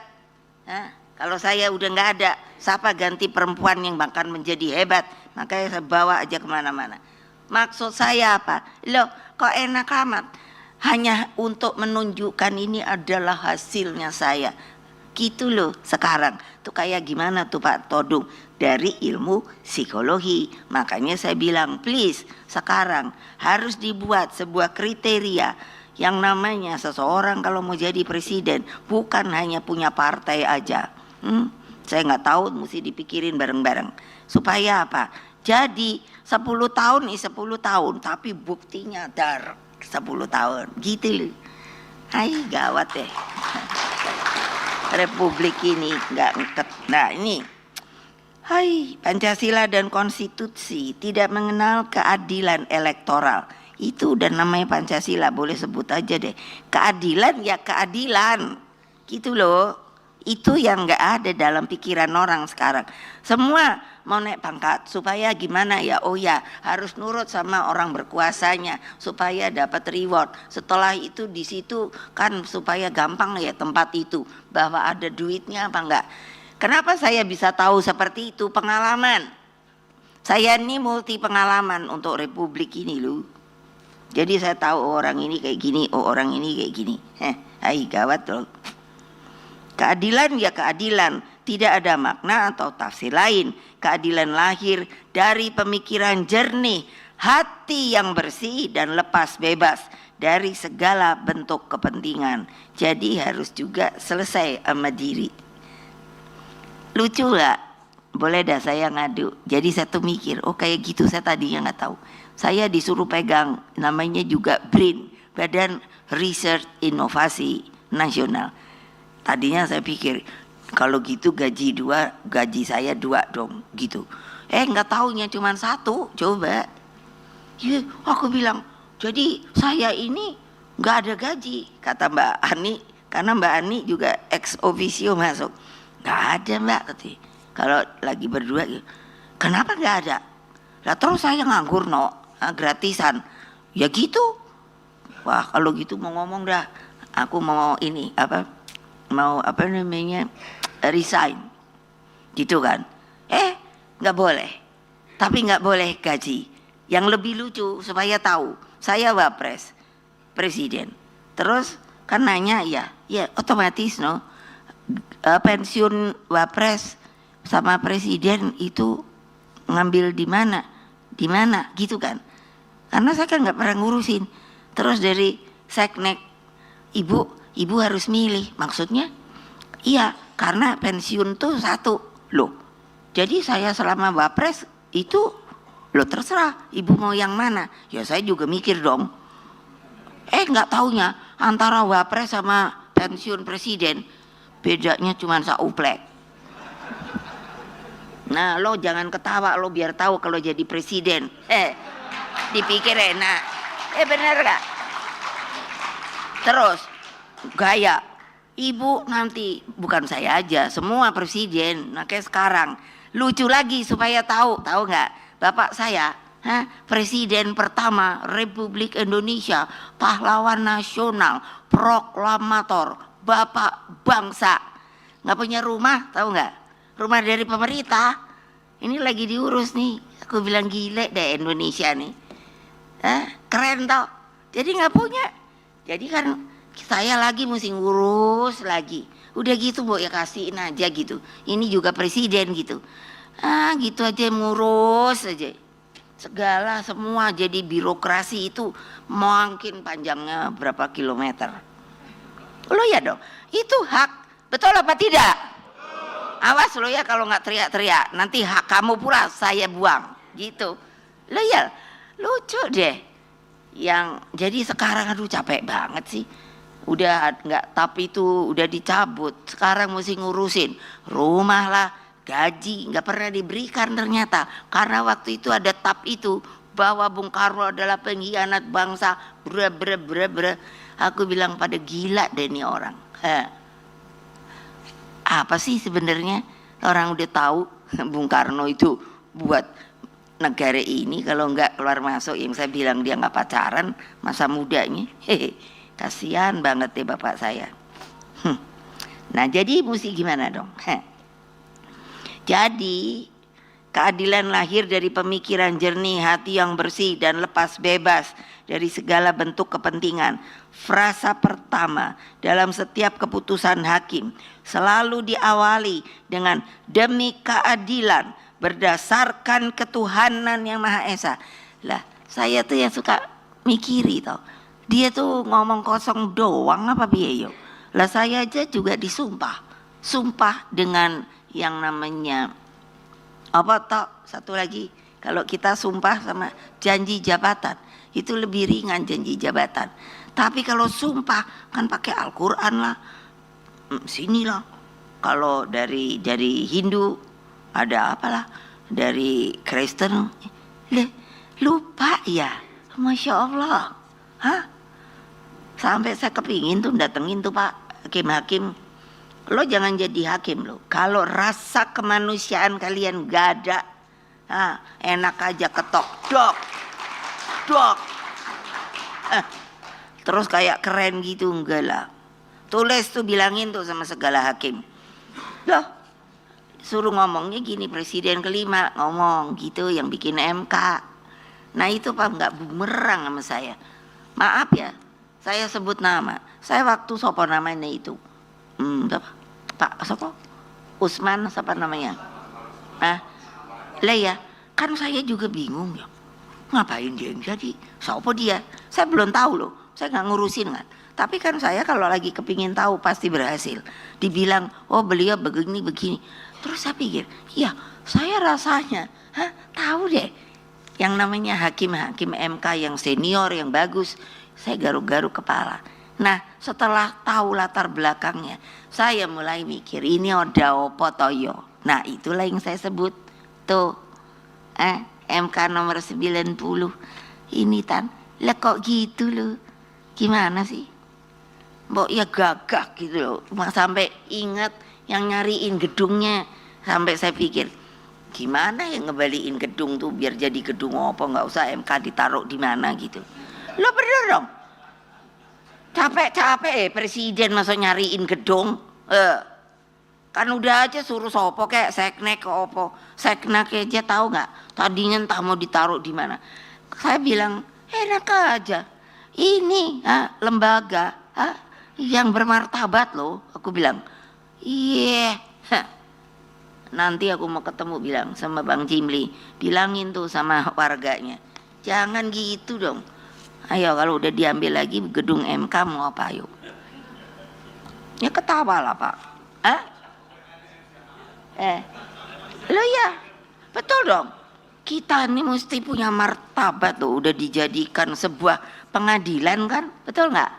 Kalau saya udah nggak ada, siapa ganti perempuan yang bahkan menjadi hebat? Makanya saya bawa aja kemana-mana. Maksud saya apa? Loh, kok enak amat? Hanya untuk menunjukkan ini adalah hasilnya saya. Gitu loh sekarang. Tuh kayak gimana tuh Pak Todung? Dari ilmu psikologi. Makanya saya bilang, please, sekarang harus dibuat sebuah kriteria yang namanya seseorang kalau mau jadi presiden bukan hanya punya partai aja. Saya nggak tahu, mesti dipikirin bareng-bareng. Supaya apa? Jadi 10 tahun 10 tahun, tapi buktinya dar 10 tahun. Gitu loh. Hai, gawat deh. Republik ini nggak ngeket. Nah ini, hai, Pancasila dan konstitusi tidak mengenal keadilan elektoral. Itu udah namanya Pancasila, boleh sebut aja deh. Keadilan ya keadilan, gitu loh. Itu yang nggak ada dalam pikiran orang sekarang. Semua mau naik pangkat supaya gimana ya? Oh ya, harus nurut sama orang berkuasanya supaya dapat reward. Setelah itu di situ kan supaya gampang ya tempat itu, bahwa ada duitnya apa enggak. Kenapa saya bisa tahu seperti itu? Pengalaman. Saya ini multi pengalaman untuk republik ini loh. Jadi saya tahu orang ini kayak gini, oh orang ini kayak gini. Hai, gawat loh. Keadilan ya keadilan, tidak ada makna atau tafsir lain. Keadilan lahir dari pemikiran jernih, hati yang bersih dan lepas bebas dari segala bentuk kepentingan. Jadi harus juga selesai sama diri. Lucu gak? Boleh dah saya ngadu. Jadi saya tuh mikir, oh kayak gitu, saya tadinya nggak tahu. Saya disuruh pegang, namanya juga BRIN, Badan Riset Inovasi Nasional. Tadinya saya pikir kalau gitu gaji saya 2 dong gitu. Nggak taunya cuma 1, coba. Ya, aku bilang, jadi saya ini nggak ada gaji, kata Mbak Ani, karena Mbak Ani juga ex officio masuk. Nggak ada Mbak, katanya. Kalau lagi berdua, kenapa nggak ada? Lah terus saya nganggur gratisan. Ya gitu. Wah kalau gitu mau ngomong dah, aku mau ini resign gitu kan. Nggak boleh, tapi nggak boleh gaji. Yang lebih lucu supaya tahu, saya wapres presiden, terus kan nanya ya otomatis pensiun wapres sama presiden itu ngambil di mana gitu kan, karena saya kan nggak pernah ngurusin. Terus dari seknek, ibu harus milih, maksudnya iya karena pensiun tuh 1 loh. Jadi saya selama wapres itu terserah ibu mau yang mana. Ya saya juga mikir dong. Nggak taunya antara wapres sama pensiun presiden bedanya cuma sauplek. Nah lo jangan ketawa lo, biar tahu kalau jadi presiden dipikir enak. Bener gak? Terus gaya ibu nanti, bukan saya aja, semua presiden. Nah kayak sekarang lucu lagi supaya tahu nggak, bapak saya presiden pertama Republik Indonesia, pahlawan nasional, proklamator, bapak bangsa, nggak punya rumah, tahu nggak? Rumah dari pemerintah. Ini lagi diurus nih. Aku bilang gile deh Indonesia nih. Keren tau. Jadi nggak punya. Jadi kan saya lagi mesti ngurus lagi. Udah gitu Bu ya kasihin aja gitu. Ini juga presiden gitu. Gitu aja ngurus aja. Segala semua jadi birokrasi itu makin panjangnya berapa kilometer. Lo ya dong. Itu hak. Betul apa tidak? Awas lo ya kalau nggak teriak-teriak. Nanti hak kamu pula saya buang. Gitu. Lo ya lucu deh. Yang jadi sekarang aduh capek banget sih. Udah nggak, tapi itu udah dicabut. Sekarang mesti ngurusin rumah lah, gaji nggak pernah diberikan ternyata. Karena waktu itu ada TAP itu bahwa Bung Karno adalah pengkhianat bangsa. Aku bilang pada gila deh nih orang. Apa sih sebenarnya orang udah tahu Bung Karno itu buat negara ini kalau nggak keluar masuk, yang saya bilang dia nggak pacaran masa mudanya. Kasihan banget ya bapak saya. Nah jadi mesti gimana dong? Jadi keadilan lahir dari pemikiran jernih, hati yang bersih dan lepas bebas dari segala bentuk kepentingan. Frasa pertama dalam setiap keputusan hakim selalu diawali dengan demi keadilan berdasarkan ketuhanan yang Maha Esa. Lah saya tuh yang suka mikiri tau, dia tuh ngomong kosong doang apa biaya. Lah saya aja juga disumpah, sumpah dengan yang namanya apa toh, satu lagi, kalau kita sumpah sama janji jabatan itu lebih ringan janji jabatan. Tapi kalau sumpah kan pakai Al-Qur'an lah. Sinilah. Kalau dari Hindu ada apalah, dari Kristen lupa ya. Masya Allah. Hah? Sampai saya kepingin tuh datengin tuh Pak hakim-hakim. Lo jangan jadi hakim lo. Kalau rasa kemanusiaan kalian gak ada, enak aja ketok, dok. Terus kayak keren gitu, enggak lah. Tulis tuh, bilangin tuh sama segala hakim. Loh, suruh ngomongnya gini, presiden kelima ngomong gitu, yang bikin MK. Nah itu Pak nggak bumerang sama saya. Maaf ya, saya sebut nama. Saya waktu sopo namanya itu. Pak siapa? Usman siapa namanya? Lah ya, kan saya juga bingung ya. Ngapain dia yang jadi? Siapa dia? Saya belum tahu loh. Saya nggak ngurusin kan. Tapi kan saya kalau lagi kepingin tahu pasti berhasil. Dibilang, oh beliau begini. Terus saya pikir, ya saya rasanya, tahu deh. Yang namanya hakim-hakim MK yang senior, yang bagus. Saya garuk-garuk kepala. Nah setelah tahu latar belakangnya, saya mulai mikir ini ada apa toyo. Nah itulah yang saya sebut tuh MK nomor 90 ini Tan. Lah kok gitu loh, gimana sih mbok ya gagah gitu loh. Sampai ingat yang nyariin gedungnya. Sampai saya pikir gimana yang ngebalikin gedung tuh biar jadi gedung apa, nggak usah MK ditaruh di mana gitu. Lo bener dong. Capek presiden masuk nyariin gedung. Kan udah aja suruh sopo kayak seknek ke opo. Seknek aja tahu nggak tadinya entah mau ditaruh di mana. Saya bilang enak aja. Ini lembaga yang bermartabat loh. Aku bilang iya. Nanti aku mau ketemu bilang sama Bang Jimli, bilangin tuh sama warganya, jangan gitu dong. Ayo kalau udah diambil lagi gedung MK mau apa ayo? Ya ketawa lah Pak. Lo ya betul dong. Kita ini mesti punya martabat tuh, udah dijadikan sebuah pengadilan kan, betul nggak?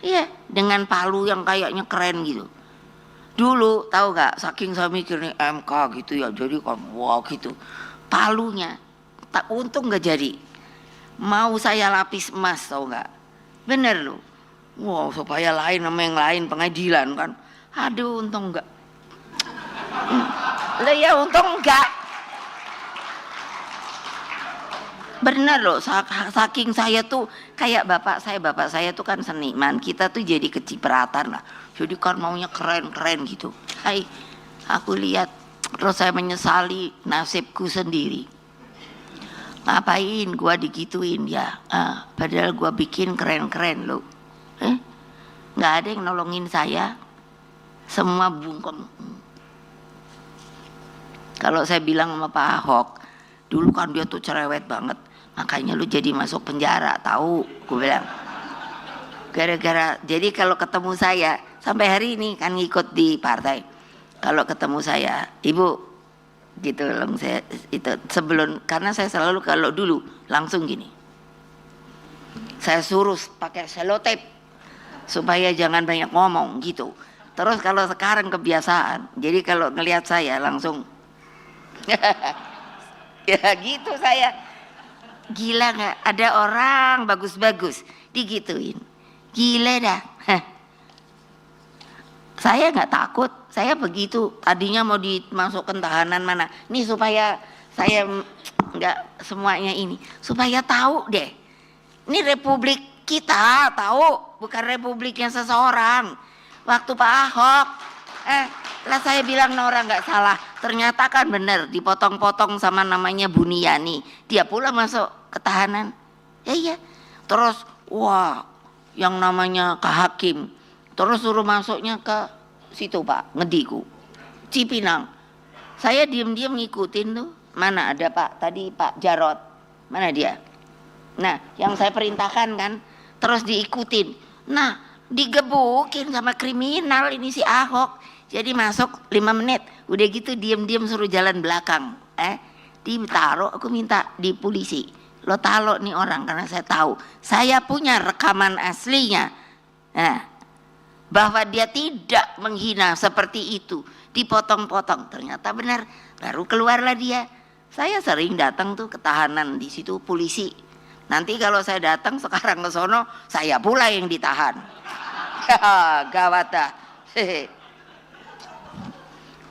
Iya, dengan palu yang kayaknya keren gitu. Dulu tahu nggak, saking saya mikir nih MK gitu ya, jadi kan wah gitu. Palunya tak untung nggak jadi. Mau saya lapis emas tahu nggak? Bener loh. Wow, supaya lain sama yang lain pengadilan kan. Aduh untung enggak. Lah ya untung enggak. Bener loh, saking saya tuh kayak bapak saya tuh kan seniman, kita tuh jadi kecipratan lah. Jadi kan maunya keren-keren gitu. Hai, aku lihat terus saya menyesali nasibku sendiri. Ngapain gua digituin ya? Padahal gua bikin keren-keren loh. Nggak ada yang nolongin saya, semua bungkem. Kalau saya bilang sama Pak Ahok, dulu kan dia tuh cerewet banget, makanya lu jadi masuk penjara, tahu? Gue bilang. Gara-gara, jadi kalau ketemu saya sampai hari ini kan ngikut di partai. Kalau ketemu saya, Ibu, gitu loh, saya itu sebelum, karena saya selalu kalau dulu langsung gini. Saya suruh pakai selotip supaya jangan banyak ngomong gitu. Terus kalau sekarang kebiasaan, jadi kalau ngelihat saya langsung ya gitu saya. Gila nggak? Ada orang bagus-bagus digituin. Gila dah. Saya nggak takut. Saya begitu. Tadinya mau dimasukkan tahanan mana? Nih supaya saya nggak semuanya ini. Supaya tahu deh. Ini republik kita, tahu? Bukan republiknya seseorang. Waktu Pak Ahok, lah saya bilang orang nggak salah. Ternyata kan benar dipotong-potong sama namanya Buniani. Dia pula masuk ke tahanan. Ya iya. Terus wah, yang namanya Kak Hakim. Terus suruh masuknya ke situ Pak, Ngediku, Cipinang. Saya diam-diam ngikutin tuh. Mana ada Pak? Tadi Pak Jarot. Mana dia? Nah, yang saya perintahkan kan, terus diikutin. Nah, digebukin sama kriminal ini si Ahok. Jadi masuk 5 menit, udah gitu diam-diam suruh jalan belakang. Ditaruh, aku minta di polisi. Lo taruh nih orang karena saya tahu. Saya punya rekaman aslinya. Nah, bahwa dia tidak menghina seperti itu. Dipotong-potong, ternyata benar. Baru keluarlah dia. Saya sering datang tuh ke tahanan di situ polisi. Nanti kalau saya datang sekarang ke sono, saya pula yang ditahan. Gawat dah.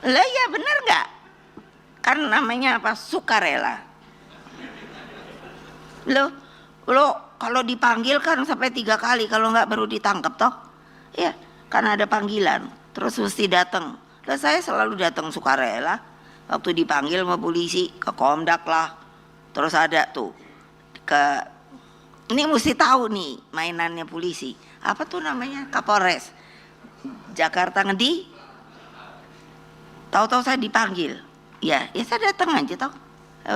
Lah ya benar nggak? Kan namanya apa? Sukarela. Lo kalau dipanggil kan sampai 3 kali, kalau nggak baru ditangkap toh? Ya, karena ada panggilan. Terus mesti datang. Lah saya selalu datang sukarela. Waktu dipanggil sama polisi ke Komdak lah. Terus ada tuh ini mesti tahu nih mainannya polisi. Apa tuh namanya? Kapolres Jakarta Ngedi. Tahu-tahu saya dipanggil, ya saya datang aja toh.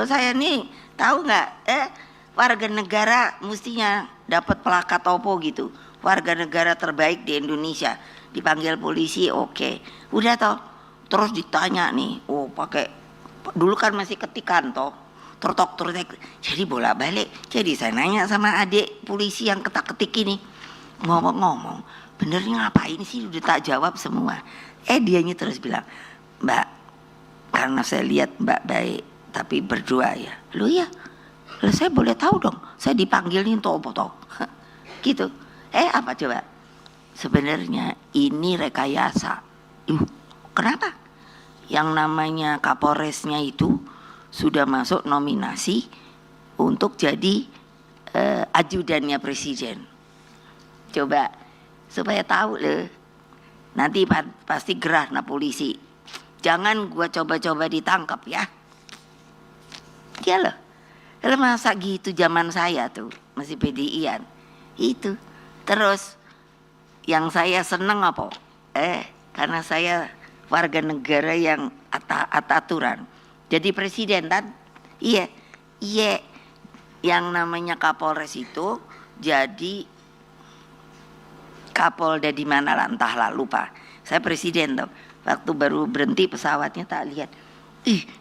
Saya nih tahu nggak, warga negara mestinya dapat plakat opo gitu, warga negara terbaik di Indonesia. Dipanggil polisi, oke. Udah toh, terus ditanya nih, pakai dulu kan masih ketikan toh, tertok. Jadi bolak-balik. Jadi saya nanya sama adik polisi yang ketak-ketik ini, ngomong-ngomong, benernya ngapain sih? Udah tak jawab semua. Dianya terus bilang, Mbak, karena saya lihat Mbak baik, tapi berdua ya. Lu ya, saya boleh tahu dong, saya dipanggilin toh apa toh? Gitu. Apa coba? Sebenarnya ini rekayasa. Kenapa? Yang namanya Kapolresnya itu sudah masuk nominasi untuk jadi ajudannya presiden. Coba, supaya tahu loh. Nanti pasti gerah na polisi. Jangan gua coba-coba ditangkap ya. Dia loh. Masa gitu zaman saya tuh masih PDI-an. Itu. Terus yang saya seneng apa? Karena saya warga negara yang aturan. Jadi presiden kan? Iya. Yang namanya Kapolres itu jadi Kapolda di mana lah, entahlah lupa. Saya presiden tuh. Waktu baru berhenti pesawatnya tak lihat.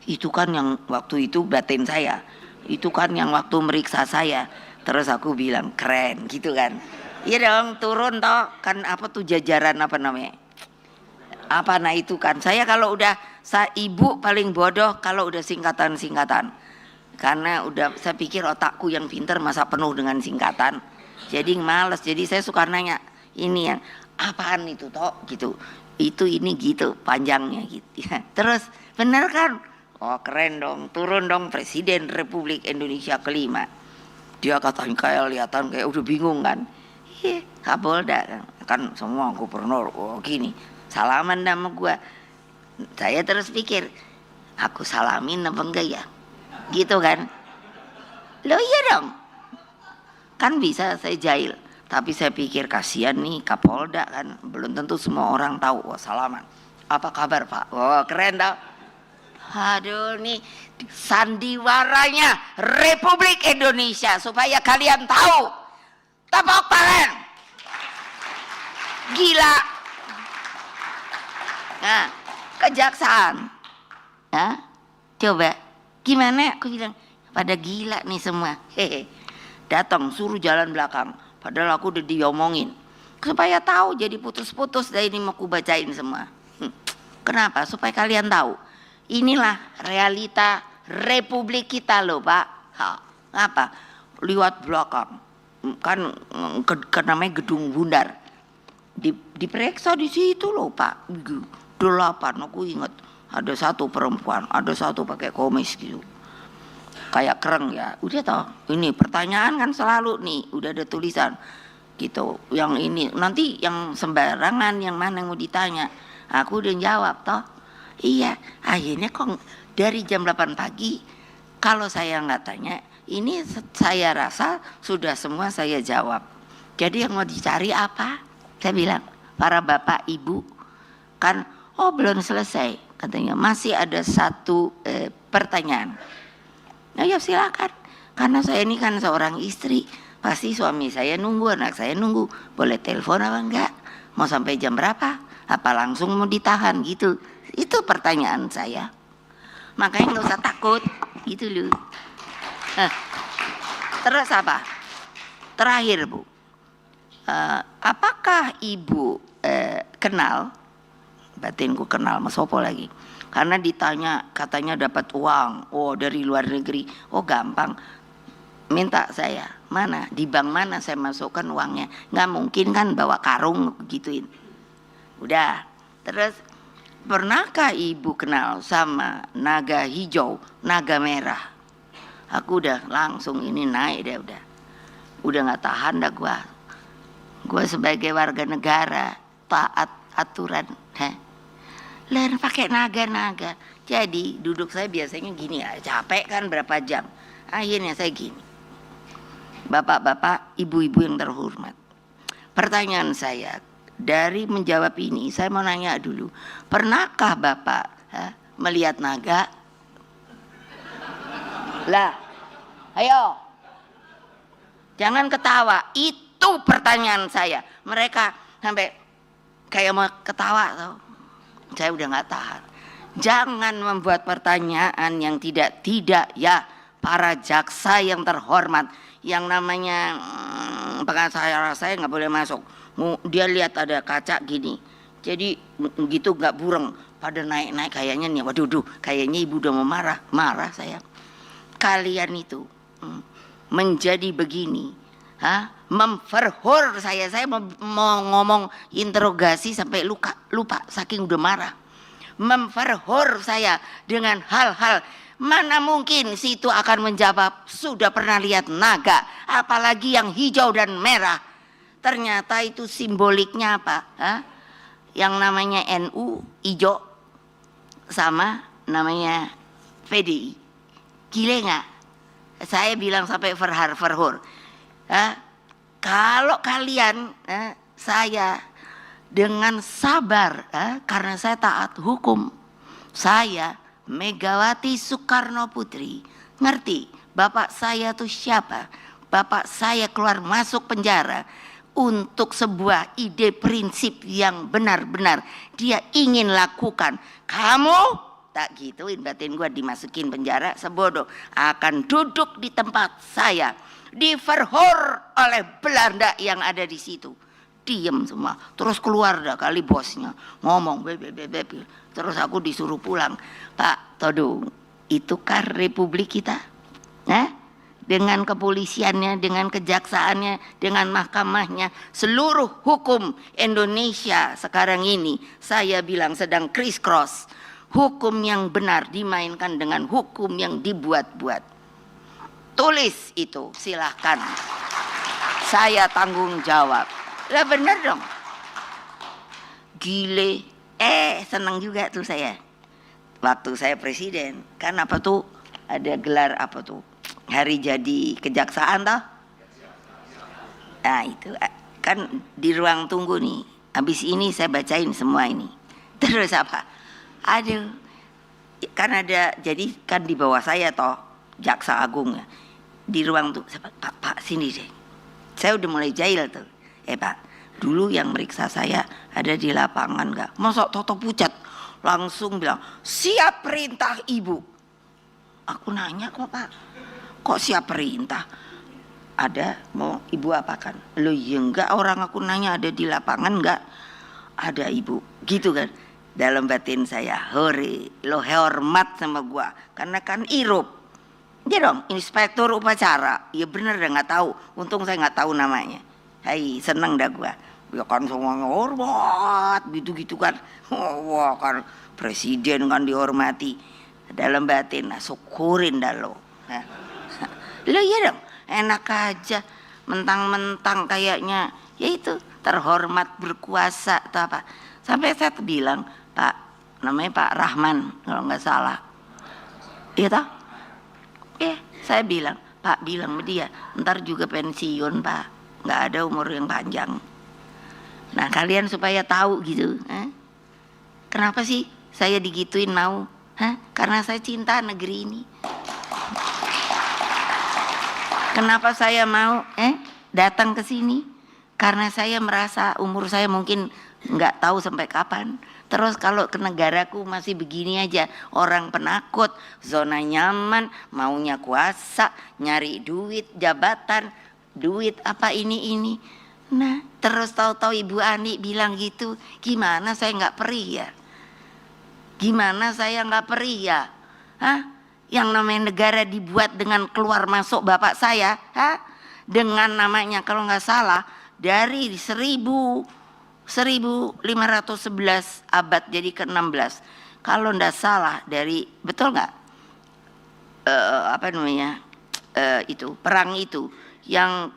Itu kan yang waktu itu batin saya. Itu kan yang waktu meriksa saya. Terus aku bilang keren gitu kan. Iya dong, turun toh. Kan apa tuh jajaran apa namanya? Apa nah itu kan. Saya kalau udah ibu paling bodoh kalau udah singkatan-singkatan. Karena udah saya pikir otakku yang pinter masa penuh dengan singkatan. Jadi males. Jadi saya suka nanya, ini yang apaan itu toh gitu. Itu ini gitu panjangnya gitu ya. Terus benar kan? Keren dong, turun dong Presiden Republik Indonesia kelima. Dia katanya kayak kelihatan kayak udah bingung kan. Kapolda kan semua gubernur gini. Salaman sama gua. Saya terus pikir, aku salamin apa enggak ya? Gitu kan. Loh iya dong. Kan bisa saya jahil. Tapi saya pikir kasihan nih Kapolda kan, belum tentu semua orang tahu. Salaman. Apa kabar Pak? Keren tau. Aduh nih sandiwaranya Republik Indonesia supaya kalian tahu. Tepuk tangan. Gila. Nah, kejaksaan. Coba gimana? Aku bilang pada gila nih semua. Datang suruh jalan belakang. Padahal aku udah diomongin. Supaya tahu jadi putus-putus dari ini mau ku bacain semua. Kenapa? Supaya kalian tahu. Inilah realita Republik kita loh Pak. Apa? Liwat belakang. Kan namanya Gedung Bundar. Diperiksa di situ loh Pak. 8 aku ingat. Ada satu perempuan, ada satu pakai komis gitu. Kayak kereng ya, udah toh. Ini pertanyaan kan selalu nih, udah ada tulisan gitu. Yang ini nanti yang sembarangan yang mana yang mau ditanya, aku udah jawab toh. Iya, akhirnya kok dari jam 8 pagi kalau saya nggak tanya, ini saya rasa sudah semua saya jawab. Jadi yang mau dicari apa? Saya bilang, para bapak ibu kan, belum selesai katanya, masih ada satu pertanyaan. Nah ya silakan, karena saya ini kan seorang istri, pasti suami saya nunggu, anak saya nunggu, boleh telepon apa enggak, mau sampai jam berapa, Apa langsung mau ditahan gitu? Itu pertanyaan saya. Makanya nggak usah takut, gitu loh. Terus apa? Terakhir Bu, apakah Ibu kenal? Batinku kenal Mas Sopo lagi. Karena ditanya katanya dapat uang, oh dari luar negeri, oh gampang. Minta saya, mana di bank mana saya masukkan uangnya? Nggak mungkin kan bawa karung gituin. Udah, terus pernahkah Ibu kenal sama naga hijau, naga merah? Aku udah langsung ini naik deh udah nggak tahan dah gua sebagai warga negara taat aturan. Lain pakai naga-naga. Jadi duduk saya biasanya gini ya, capek kan berapa jam. Akhirnya saya gini. Bapak-bapak, ibu-ibu yang terhormat. Pertanyaan saya, dari menjawab ini saya mau nanya dulu. Pernahkah Bapak melihat naga? Lah, ayo. Jangan ketawa. Itu pertanyaan saya. Mereka sampai kayak mau ketawa tau. Saya udah nggak tahan. Jangan membuat pertanyaan yang tidak ya para jaksa yang terhormat. Yang namanya pengacara saya nggak boleh masuk. Dia lihat ada kaca gini. Jadi gitu nggak bureng. Pada naik-naik kayaknya nih. Waduh, kayaknya ibu udah mau marah saya. Kalian itu menjadi begini, memverhor saya mau ngomong interogasi sampai lupa saking udah marah. Memverhor saya dengan hal-hal, mana mungkin situ akan menjawab sudah pernah lihat naga, apalagi yang hijau dan merah. Ternyata itu simboliknya apa? Yang namanya NU hijau sama namanya PDI. Gile nggak? Saya bilang sampai verhor. Kalau kalian, saya dengan sabar, karena saya taat hukum. Saya Megawati Soekarno Putri, ngerti bapak saya tuh siapa? Bapak saya keluar masuk penjara untuk sebuah ide prinsip yang benar-benar dia ingin lakukan. Kamu tak gituin, batin gue dimasukin penjara sebodoh, akan duduk di tempat saya, diverhor oleh Belanda yang ada di situ. Diem semua, terus keluar dah kali bosnya ngomong terus aku disuruh pulang. Pak Todung, itu kan republik kita, dengan kepolisiannya, dengan kejaksaannya, dengan mahkamahnya, seluruh hukum Indonesia sekarang ini saya bilang sedang criss cross. Hukum yang benar dimainkan dengan hukum yang dibuat-buat. Tulis itu, silahkan. Saya tanggung jawab. Lah bener dong. Gile. Senang juga tuh saya. Waktu saya presiden, kan apa tuh? Ada gelar apa tuh? Hari jadi kejaksaan toh? Nah itu kan di ruang tunggu nih. Habis ini saya bacain semua ini. Terus apa? Aduh, kan ada, jadi kan di bawah saya toh jaksa agung ya. Di ruang tuh, Pak sini deh. Saya udah mulai jahil tuh. Pak, dulu yang meriksa saya ada di lapangan nggak? Masa toto pucat langsung bilang siap perintah ibu. Aku nanya kok Pak, kok siap perintah? Ada, mau ibu apakan? Loh ya enggak, orang aku nanya ada di lapangan enggak? Ada ibu, gitu kan. Dalam batin saya, hore, lo hormat sama gua, karena kan irup. Dia dong, inspektur upacara. Ya bener dah nggak tahu. Untung saya nggak tahu namanya. Hai, seneng dah gua. Ya kan semuanya hormat, gitu-gitu kan. Wah kan presiden kan dihormati. Dalam batin, syukurin dah lo. Lo ya dong, enak aja. Mentang-mentang kayaknya, ya itu terhormat berkuasa atau apa. Sampai saya bilang, Pak, namanya Pak Rahman kalau nggak salah, iya toh? Saya bilang, Pak bilang sama dia, ntar juga pensiun Pak, nggak ada umur yang panjang. Nah kalian supaya tahu gitu, kenapa sih saya digituin mau? Karena saya cinta negeri ini. Kenapa saya mau datang ke sini? Karena saya merasa umur saya mungkin nggak tahu sampai kapan. Terus kalau ke negaraku masih begini aja, orang penakut, zona nyaman, maunya kuasa, nyari duit, jabatan, duit apa ini. Nah, terus tahu-tahu Ibu Ani bilang gitu, gimana saya nggak perih ya? Gimana saya nggak perih ya? Hah? Yang namanya negara dibuat dengan keluar masuk bapak saya, hah? Dengan namanya kalau nggak salah dari 1511 abad jadi ke-16. Kalau nggak salah dari, betul nggak? Apa namanya? Itu perang itu yang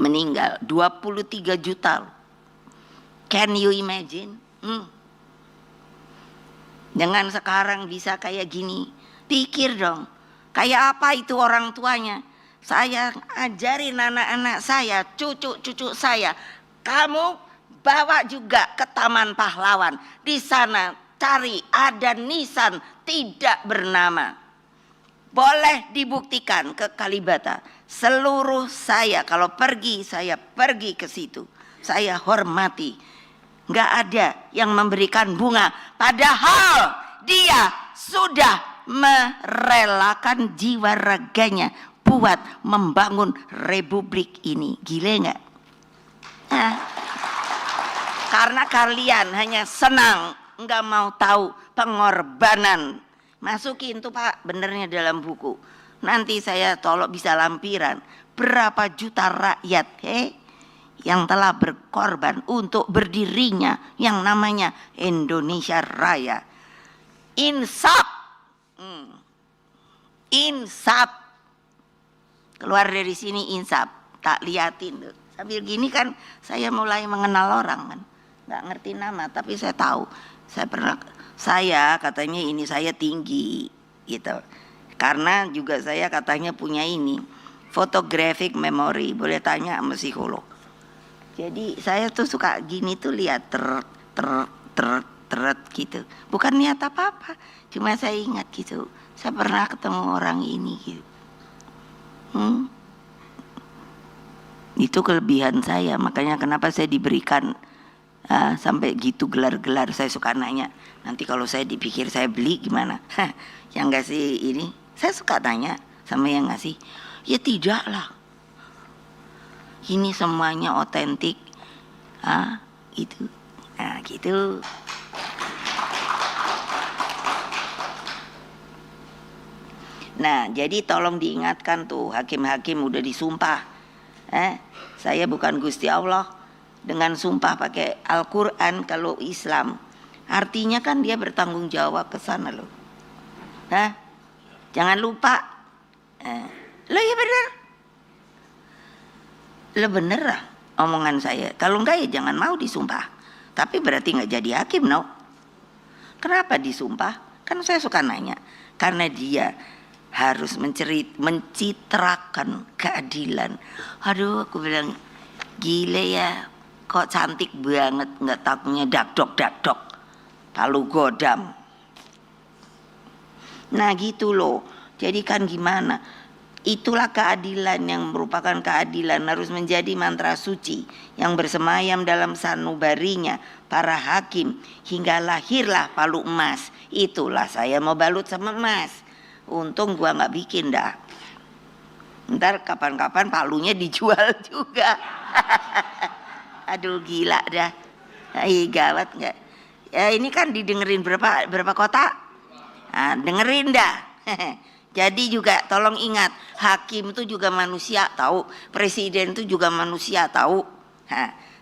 meninggal 23 juta. Can you imagine? Dengan sekarang bisa kayak gini, pikir dong, kayak apa itu orang tuanya. Saya ajarin anak-anak saya, cucu-cucu saya, kamu bawa juga ke Taman Pahlawan. Di sana cari ada nisan tidak bernama. Boleh dibuktikan ke Kalibata. Seluruh saya kalau pergi, saya pergi ke situ. Saya hormati. Nggak ada yang memberikan bunga, padahal dia sudah merelakan jiwa raganya buat membangun republik ini. Gile nggak? Karena kalian hanya senang, nggak mau tahu pengorbanan. Masukin tuh Pak, benernya dalam buku. Nanti saya tolong bisa lampiran berapa juta rakyat, yang telah berkorban untuk berdirinya yang namanya Indonesia Raya. Insaf, insaf. Keluar dari sini insaf, tak liatin tuh. Sambil gini kan saya mulai mengenal orang kan, nggak ngerti nama tapi saya tahu. Saya katanya ini saya tinggi gitu. Karena juga saya katanya punya ini photographic memory, boleh tanya sama psikolog. Jadi saya tuh suka gini tuh lihat teret gitu. Bukan niat apa-apa, cuma saya ingat gitu. Saya pernah ketemu orang ini gitu. Itu kelebihan saya, makanya kenapa saya diberikan sampai gitu gelar-gelar. Saya suka nanya, nanti kalau saya dipikir saya beli gimana? Yang ngasih ini, saya suka tanya sama yang ngasih. Ya tidak lah. Ini semuanya otentik, itu, nah gitu. Nah jadi tolong diingatkan tuh hakim-hakim udah disumpah. Saya bukan Gusti Allah, dengan sumpah pakai Al-Quran. Kalau Islam artinya kan dia bertanggung jawab ke sana loh. Jangan lupa. Lo ya bener. Lo bener lah omongan saya. Kalau enggak ya jangan mau disumpah. Tapi berarti nggak jadi hakim, no? Kenapa disumpah? Kan saya suka nanya. Karena dia harus mencitrakan keadilan. Aduh, aku bilang gile ya. Kok cantik banget, nggak takutnya dakdok. Palu godam. Nah gitu loh. Jadi kan gimana? Itulah keadilan yang merupakan keadilan, harus menjadi mantra suci yang bersemayam dalam sanubarinya para hakim hingga lahirlah palu emas. Itulah saya mau balut sama emas. Untung gua nggak bikin dah. Ntar kapan-kapan palunya dijual juga. Aduh gila dah. Gawat nggak? Ya ini kan didengerin berapa kota? Nah, dengerin dah. Jadi juga tolong ingat, hakim itu juga manusia tahu, presiden itu juga manusia tahu.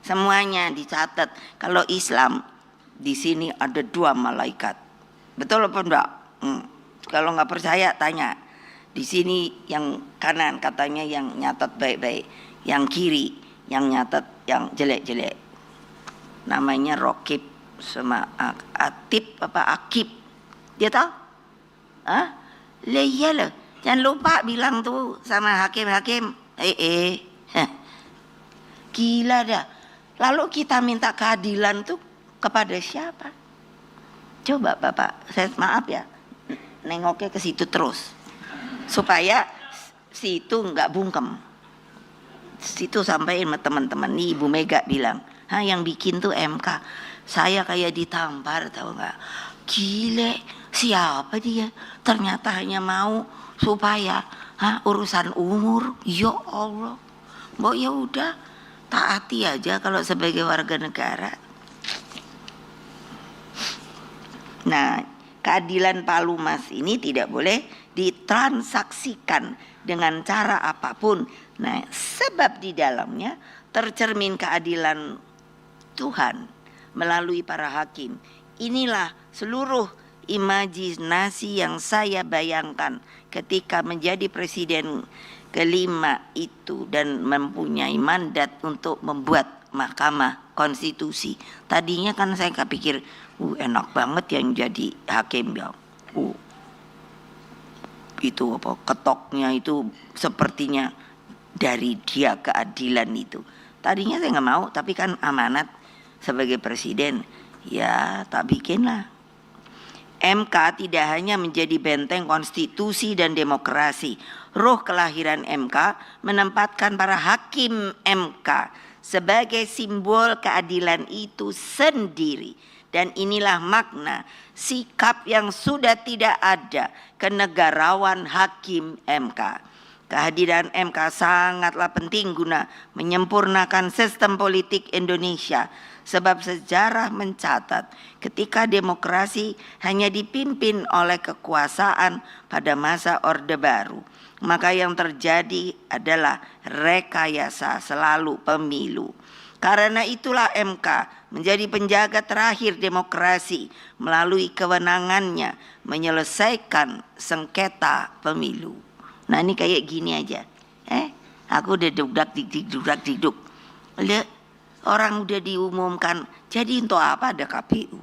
Semuanya dicatat. Kalau Islam di sini ada 2 malaikat. Betul apa enggak? Kalau nggak percaya tanya. Di sini yang kanan katanya yang nyatat baik-baik, yang kiri yang nyatat yang jelek-jelek. Namanya Rokib sama Atib apa Akib. Dia tahu? Lah iya loh. Jangan lupa bilang tuh sama hakim-hakim. Gila dah. Lalu kita minta keadilan tuh kepada siapa? Coba Bapak, saya maaf ya, nengoknya ke situ terus supaya situ nggak bungkem. situ sampaikan sama teman-teman nih, Ibu Mega bilang, yang bikin tuh MK. Saya kayak ditampar, tahu nggak? Gile, siapa dia? Ternyata hanya mau supaya urusan umur. Ya Allah, Mbok ya udah taati aja kalau sebagai warga negara. Nah, keadilan Palumas ini tidak boleh ditransaksikan dengan cara apapun. Nah, sebab di dalamnya tercermin keadilan Tuhan melalui para hakim. Inilah seluruh imajinasi yang saya bayangkan ketika menjadi presiden kelima itu dan mempunyai mandat untuk membuat Mahkamah Konstitusi. Tadinya kan saya kepikir, enak banget yang jadi hakim ya. Itu apa, ketoknya itu sepertinya dari dia keadilan itu. Tadinya saya nggak mau, tapi kan amanat sebagai presiden, ya tak bikinlah. MK tidak hanya menjadi benteng konstitusi dan demokrasi. Roh kelahiran MK menempatkan para hakim MK sebagai simbol keadilan itu sendiri. Dan inilah makna sikap yang sudah tidak ada kenegarawan hakim MK. Kehadiran MK sangatlah penting guna menyempurnakan sistem politik Indonesia. Sebab sejarah mencatat ketika demokrasi hanya dipimpin oleh kekuasaan pada masa Orde Baru, maka yang terjadi adalah rekayasa selalu pemilu. Karena itulah MK menjadi penjaga terakhir demokrasi melalui kewenangannya menyelesaikan sengketa pemilu. Nah ini kayak gini aja. Aku udah duduk. Orang udah diumumkan, jadi untuk apa ada KPU?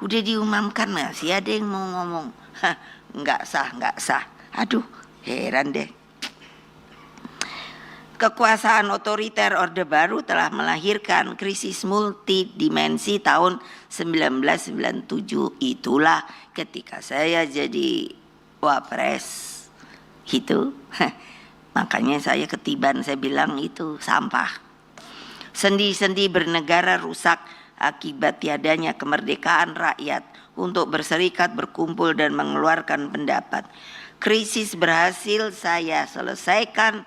Udah diumumkan, masih ada yang mau ngomong, nggak sah. Aduh, heran deh. Kekuasaan otoriter Orde Baru telah melahirkan krisis multidimensi tahun 1997. Itulah ketika saya jadi wapres gitu. Makanya saya ketiban, saya bilang itu sampah. Sendi-sendi bernegara rusak akibat tiadanya kemerdekaan rakyat untuk berserikat, berkumpul dan mengeluarkan pendapat. Krisis berhasil saya selesaikan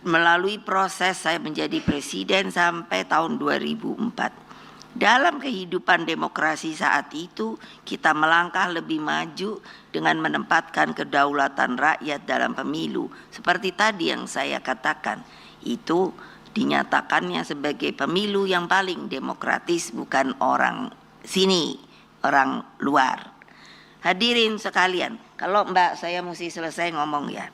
melalui proses saya menjadi presiden sampai tahun 2004. Dalam kehidupan demokrasi saat itu, kita melangkah lebih maju dengan menempatkan kedaulatan rakyat dalam pemilu. Seperti tadi yang saya katakan, itu dinyatakannya sebagai pemilu yang paling demokratis, bukan orang sini, orang luar. Hadirin sekalian, kalau Mbak saya mesti selesai ngomong ya.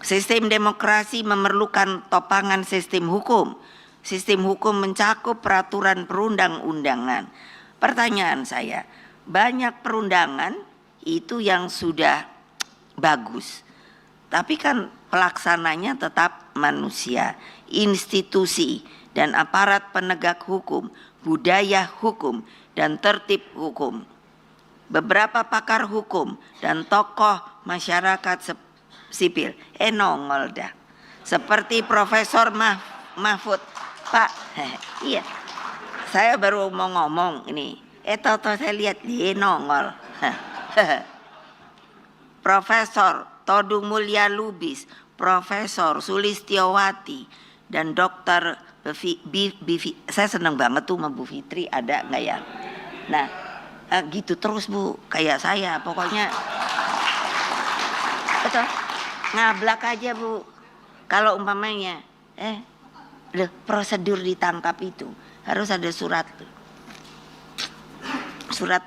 Sistem demokrasi memerlukan topangan sistem hukum. Sistem hukum mencakup peraturan perundang-undangan. Pertanyaan saya, banyak perundangan itu yang sudah bagus, tapi kan pelaksananya tetap manusia, institusi dan aparat penegak hukum, budaya hukum dan tertib hukum. Beberapa pakar hukum dan tokoh masyarakat sipil nongol dah. Seperti Profesor Mahfud. Pak, iya. Saya baru mau ngomong ini. Toto saya lihat dia nongol. Profesor Todung Mulya Lubis, Profesor Sulistiowati dan Dokter saya senang banget tuh sama Bu Fitri, ada nggak ya? Nah, gitu terus Bu, kayak saya pokoknya. Betul, ngablak aja Bu. Kalau umpamanya, prosedur ditangkap itu harus ada surat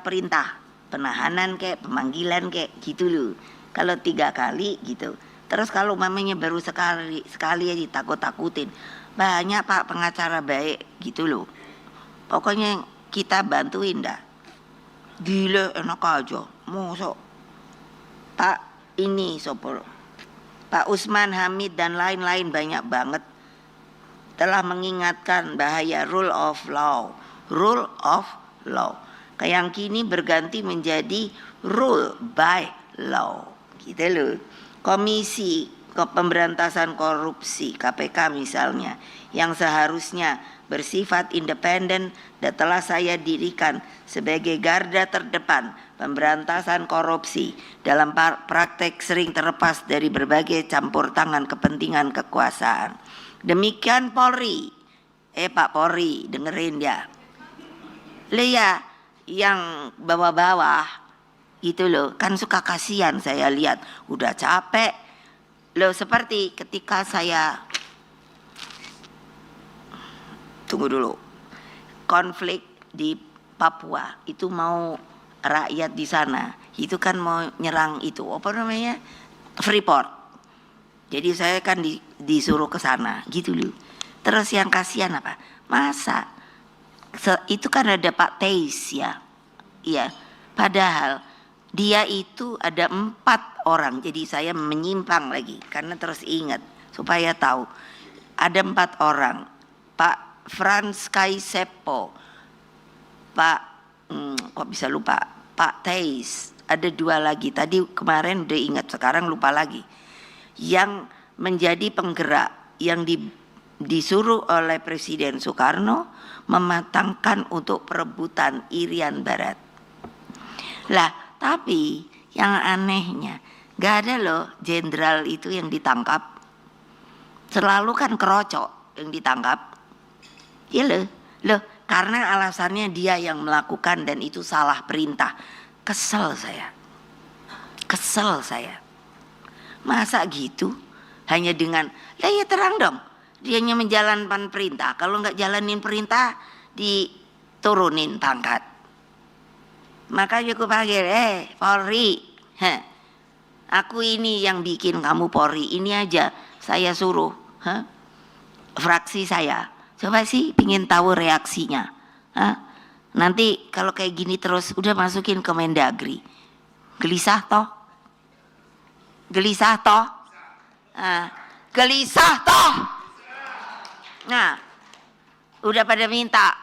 perintah penahanan kayak pemanggilan kayak gitu loh. Kalau 3 kali gitu. Terus kalau mamanya baru sekali aja takut-takutin. Banyak Pak pengacara baik gitu loh. Pokoknya kita bantuin dah. Gila enak aja. Mosok Pak ini sopor Pak Usman Hamid dan lain-lain banyak banget telah mengingatkan bahaya rule of law. Yang kini berganti menjadi rule by law. Gitu loh. Komisi pemberantasan korupsi KPK misalnya, yang seharusnya bersifat independen dan telah saya dirikan sebagai garda terdepan pemberantasan korupsi dalam praktek sering terlepas dari berbagai campur tangan kepentingan kekuasaan. Demikian Polri. Pak Polri, dengerin ya. Ya, yang bawah-bawah gitu loh, kan suka kasihan saya lihat, udah capek. Loh, seperti ketika saya tunggu dulu, konflik di Papua itu mau rakyat di sana itu kan mau nyerang itu apa namanya, Freeport. Jadi saya kan disuruh ke sana gitu loh. Terus yang kasihan apa? Masa itu kan ada Pak Teis ya, iya. Padahal dia itu ada 4 orang. Jadi saya menyimpang lagi karena terus ingat supaya tahu. Ada 4 orang. Pak Frans Kaisepo, Pak kok bisa lupa, Pak Teis, ada 2 lagi. Tadi kemarin udah ingat, sekarang lupa lagi. Yang menjadi penggerak yang disuruh oleh Presiden Soekarno mematangkan untuk perebutan Irian Barat. Lah, tapi yang anehnya gak ada loh jenderal itu yang ditangkap. Selalu kan kerocok yang ditangkap. Ya loh, karena alasannya dia yang melakukan dan itu salah perintah. Kesel saya. Masa gitu? Hanya dengan, lah ya terang dong, dianya menjalankan perintah. Kalau nggak jalanin perintah, diturunin pangkat. Makanya aku panggil, Polri, aku ini yang bikin kamu Polri, ini aja saya suruh, fraksi saya. Coba sih pingin tahu reaksinya. Nanti kalau kayak gini terus udah masukin ke Mendagri. Gelisah toh? Nah, udah pada minta,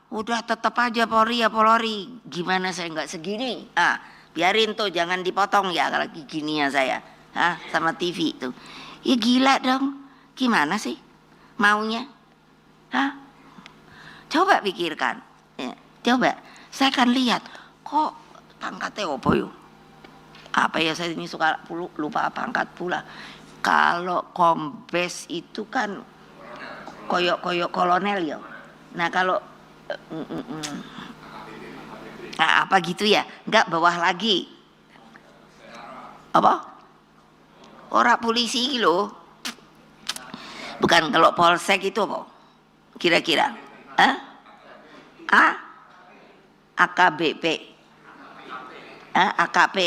udah tetap aja Polri ya Polri. Gimana saya nggak segini? Biarin tuh, jangan dipotong ya kalau gini ya saya, sama TV tuh. Ya gila dong, gimana sih maunya? Coba pikirkan, ya, coba. Saya akan lihat, kok pangkatnya opo yuk? Apa ya, saya ini suka lupa pangkat pula. Kalau kombes itu kan koyok kolonel ya. Nah kalau apa gitu ya, enggak bawah lagi. Apa? Orang polisi loh. Bukan, kalau polsek itu apa? Kira-kira? AKBP. AKP.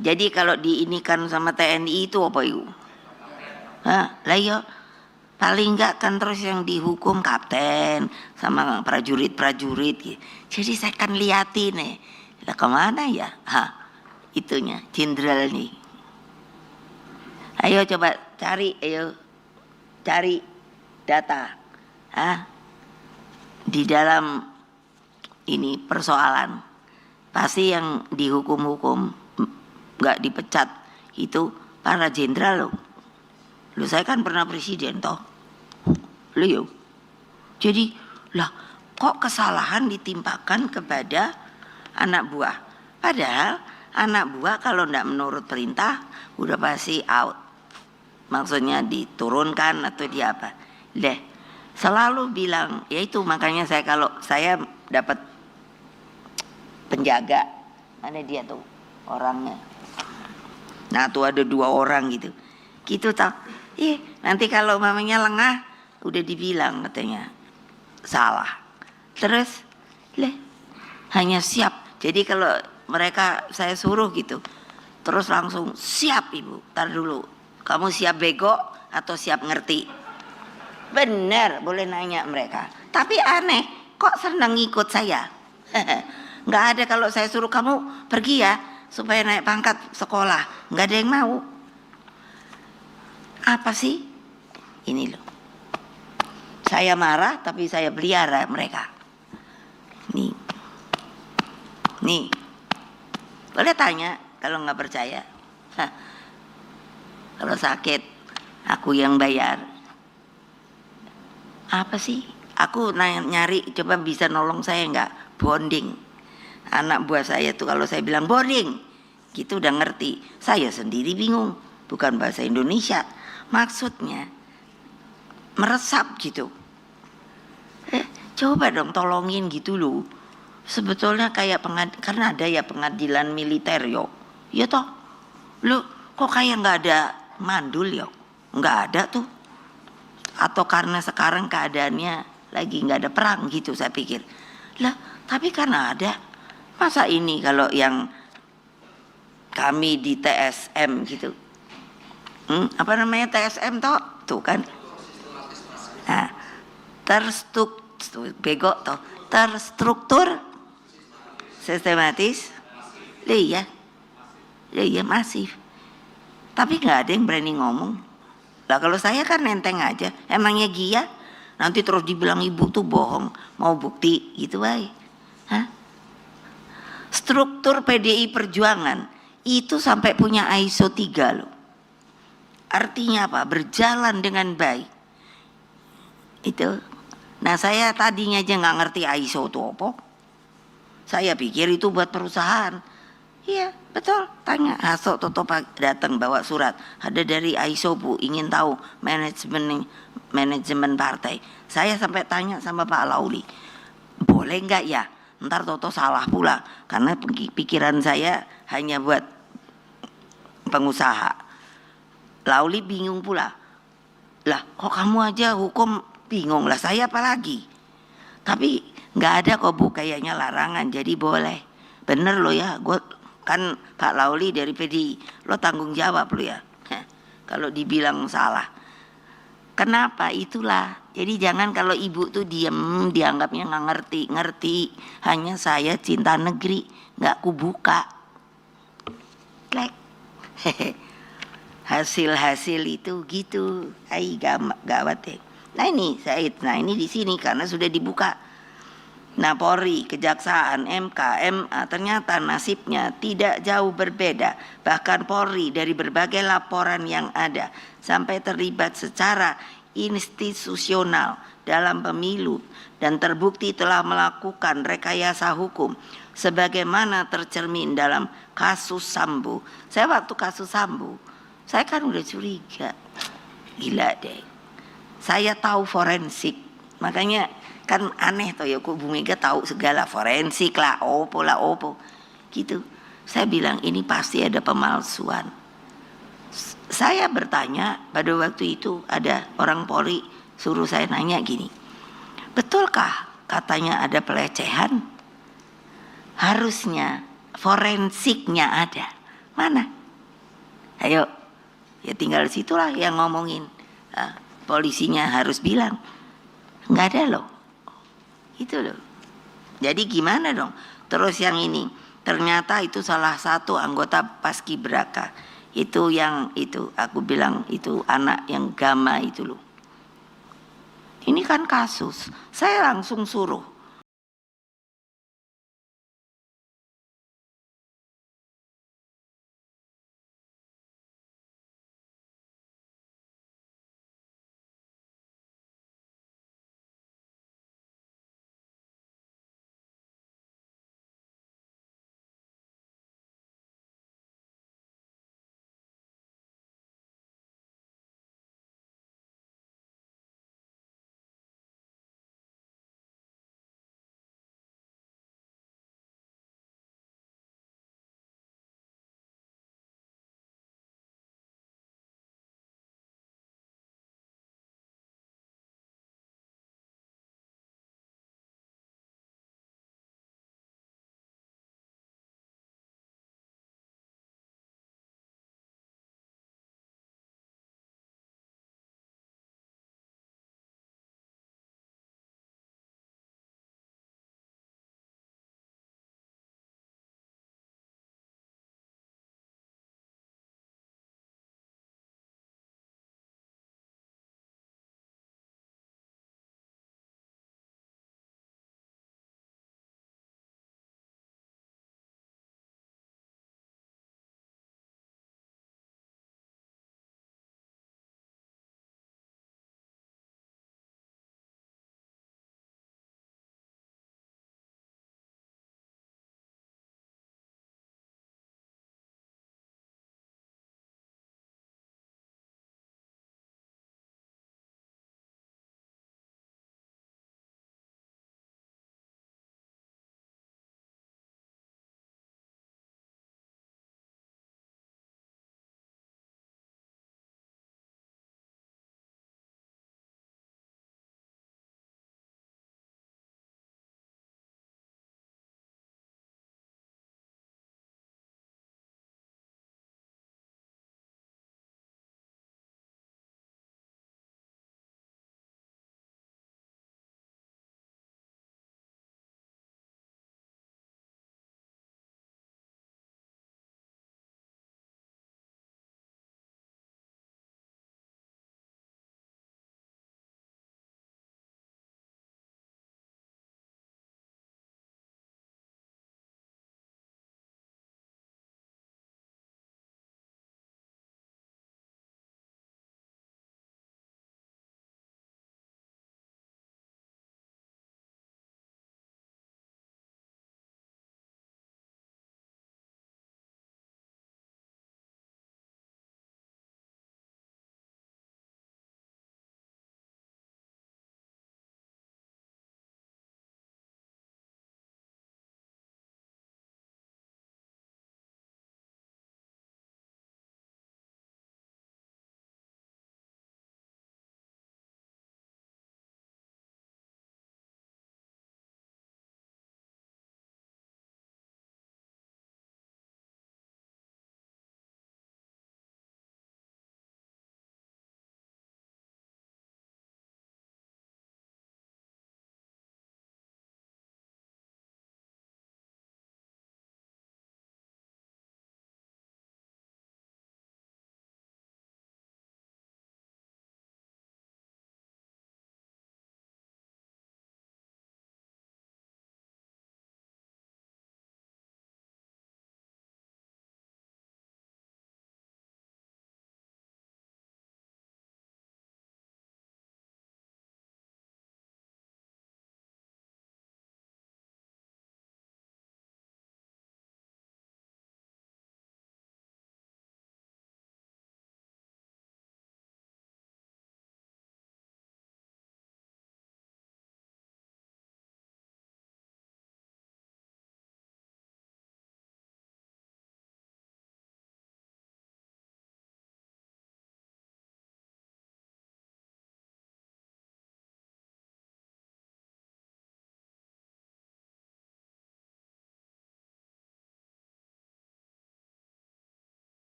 Jadi kalau diinikan sama TNI itu apa itu? Lah ya, paling enggak kan terus yang dihukum kapten sama prajurit. Jadi saya kan liatin nih, lah kemana ya? Itunya jenderal nih. Ayo coba cari data. Di dalam ini persoalan, pasti yang dihukum nggak dipecat itu para jenderal loh. Saya kan pernah presiden toh. Loh. Jadi lah kok kesalahan ditimpakan kepada anak buah? Padahal anak buah kalau nggak menurut perintah udah pasti out. Maksudnya diturunkan atau di apa? Selalu bilang, ya itu makanya saya kalau saya dapat penjaga, mana dia tuh orangnya. Nah tuh ada 2 orang gitu tau. Nanti kalau mamanya lengah udah dibilang katanya salah. Terus hanya siap. Jadi kalau mereka saya suruh gitu, terus langsung siap ibu. Tar dulu, kamu siap bego atau siap ngerti? Bener, boleh nanya mereka. Tapi aneh, kok senang ikut saya? Nggak ada kalau saya suruh kamu pergi ya supaya naik pangkat sekolah, nggak ada yang mau. Apa sih ini loh? Saya marah tapi saya pelihara mereka. Nih boleh tanya kalau nggak percaya. Kalau sakit, aku yang bayar. Apa sih? Aku nyari, coba bisa nolong saya nggak? Bonding. Anak buah saya tuh kalau saya bilang bonding, gitu udah ngerti. Saya sendiri bingung, bukan bahasa Indonesia. Maksudnya meresap gitu. Coba dong tolongin gitu loh. Sebetulnya kayak karena ada ya pengadilan militer yo. Ya toh. Loh, kok kayak nggak ada mandul yo? Nggak ada tuh. Atau karena sekarang keadaannya lagi nggak ada perang gitu saya pikir. Lah, tapi karena ada. Masa ini kalau yang kami di TSM gitu. Apa namanya TSM toh? Tuh kan. Nah, terstruktur sistematis. Iya. Iya masif. Tapi nggak ada yang berani ngomong. Lah kalau saya kan nenteng aja. Emangnya Gia? Nanti terus dibilang ibu tuh bohong. Mau bukti gitu aja. Hah? Struktur PDI Perjuangan itu sampai punya ISO 3 loh. Artinya apa? Berjalan dengan baik. Itu. Nah saya tadinya aja nggak ngerti ISO itu apa. Saya pikir itu buat perusahaan. Iya betul. Tanya Hasso Toto datang bawa surat. Ada dari ISO Bu, ingin tahu manajemen partai. Saya sampai tanya sama Pak Lauli, boleh nggak ya? Ntar Toto salah pula. Karena pikiran saya hanya buat pengusaha. Lauli bingung pula. Lah kok kamu aja hukum bingung, lah saya apalagi. Tapi nggak ada kok Bu kayaknya larangan, jadi boleh. Bener lo ya, gue kan Pak Lauli dari PDI, lo tanggung jawab lo ya. Kalau dibilang salah, kenapa? Itulah. Jadi jangan kalau ibu tuh diem, dianggapnya nggak ngerti. Hanya saya cinta negeri, nggak kubuka. Klek. Hasil-hasil itu gitu, gawat deh. Nah ini Said, nah ini di sini karena sudah dibuka. Nah Polri, Kejaksaan, MK, MA ternyata nasibnya tidak jauh berbeda. Bahkan Polri dari berbagai laporan yang ada sampai terlibat secara institusional dalam pemilu dan terbukti telah melakukan rekayasa hukum sebagaimana tercermin dalam kasus Sambo. Saya waktu kasus Sambo, saya kan udah curiga, gila deh. Saya tahu forensik, makanya kan aneh toh ya, kok Bu Mega tahu segala forensik lah, opo gitu. Saya bilang ini pasti ada pemalsuan. Saya bertanya pada waktu itu ada orang Polri suruh saya nanya gini, betulkah katanya ada pelecehan? Harusnya forensiknya ada. Mana? Ayo, ya tinggal situlah yang ngomongin. Polisinya harus bilang nggak ada loh. Itu loh. Jadi gimana dong? Terus yang ini ternyata itu salah satu anggota Paskibraka. Itu yang itu aku bilang itu anak yang Gama itu loh. Ini kan kasus. Saya langsung suruh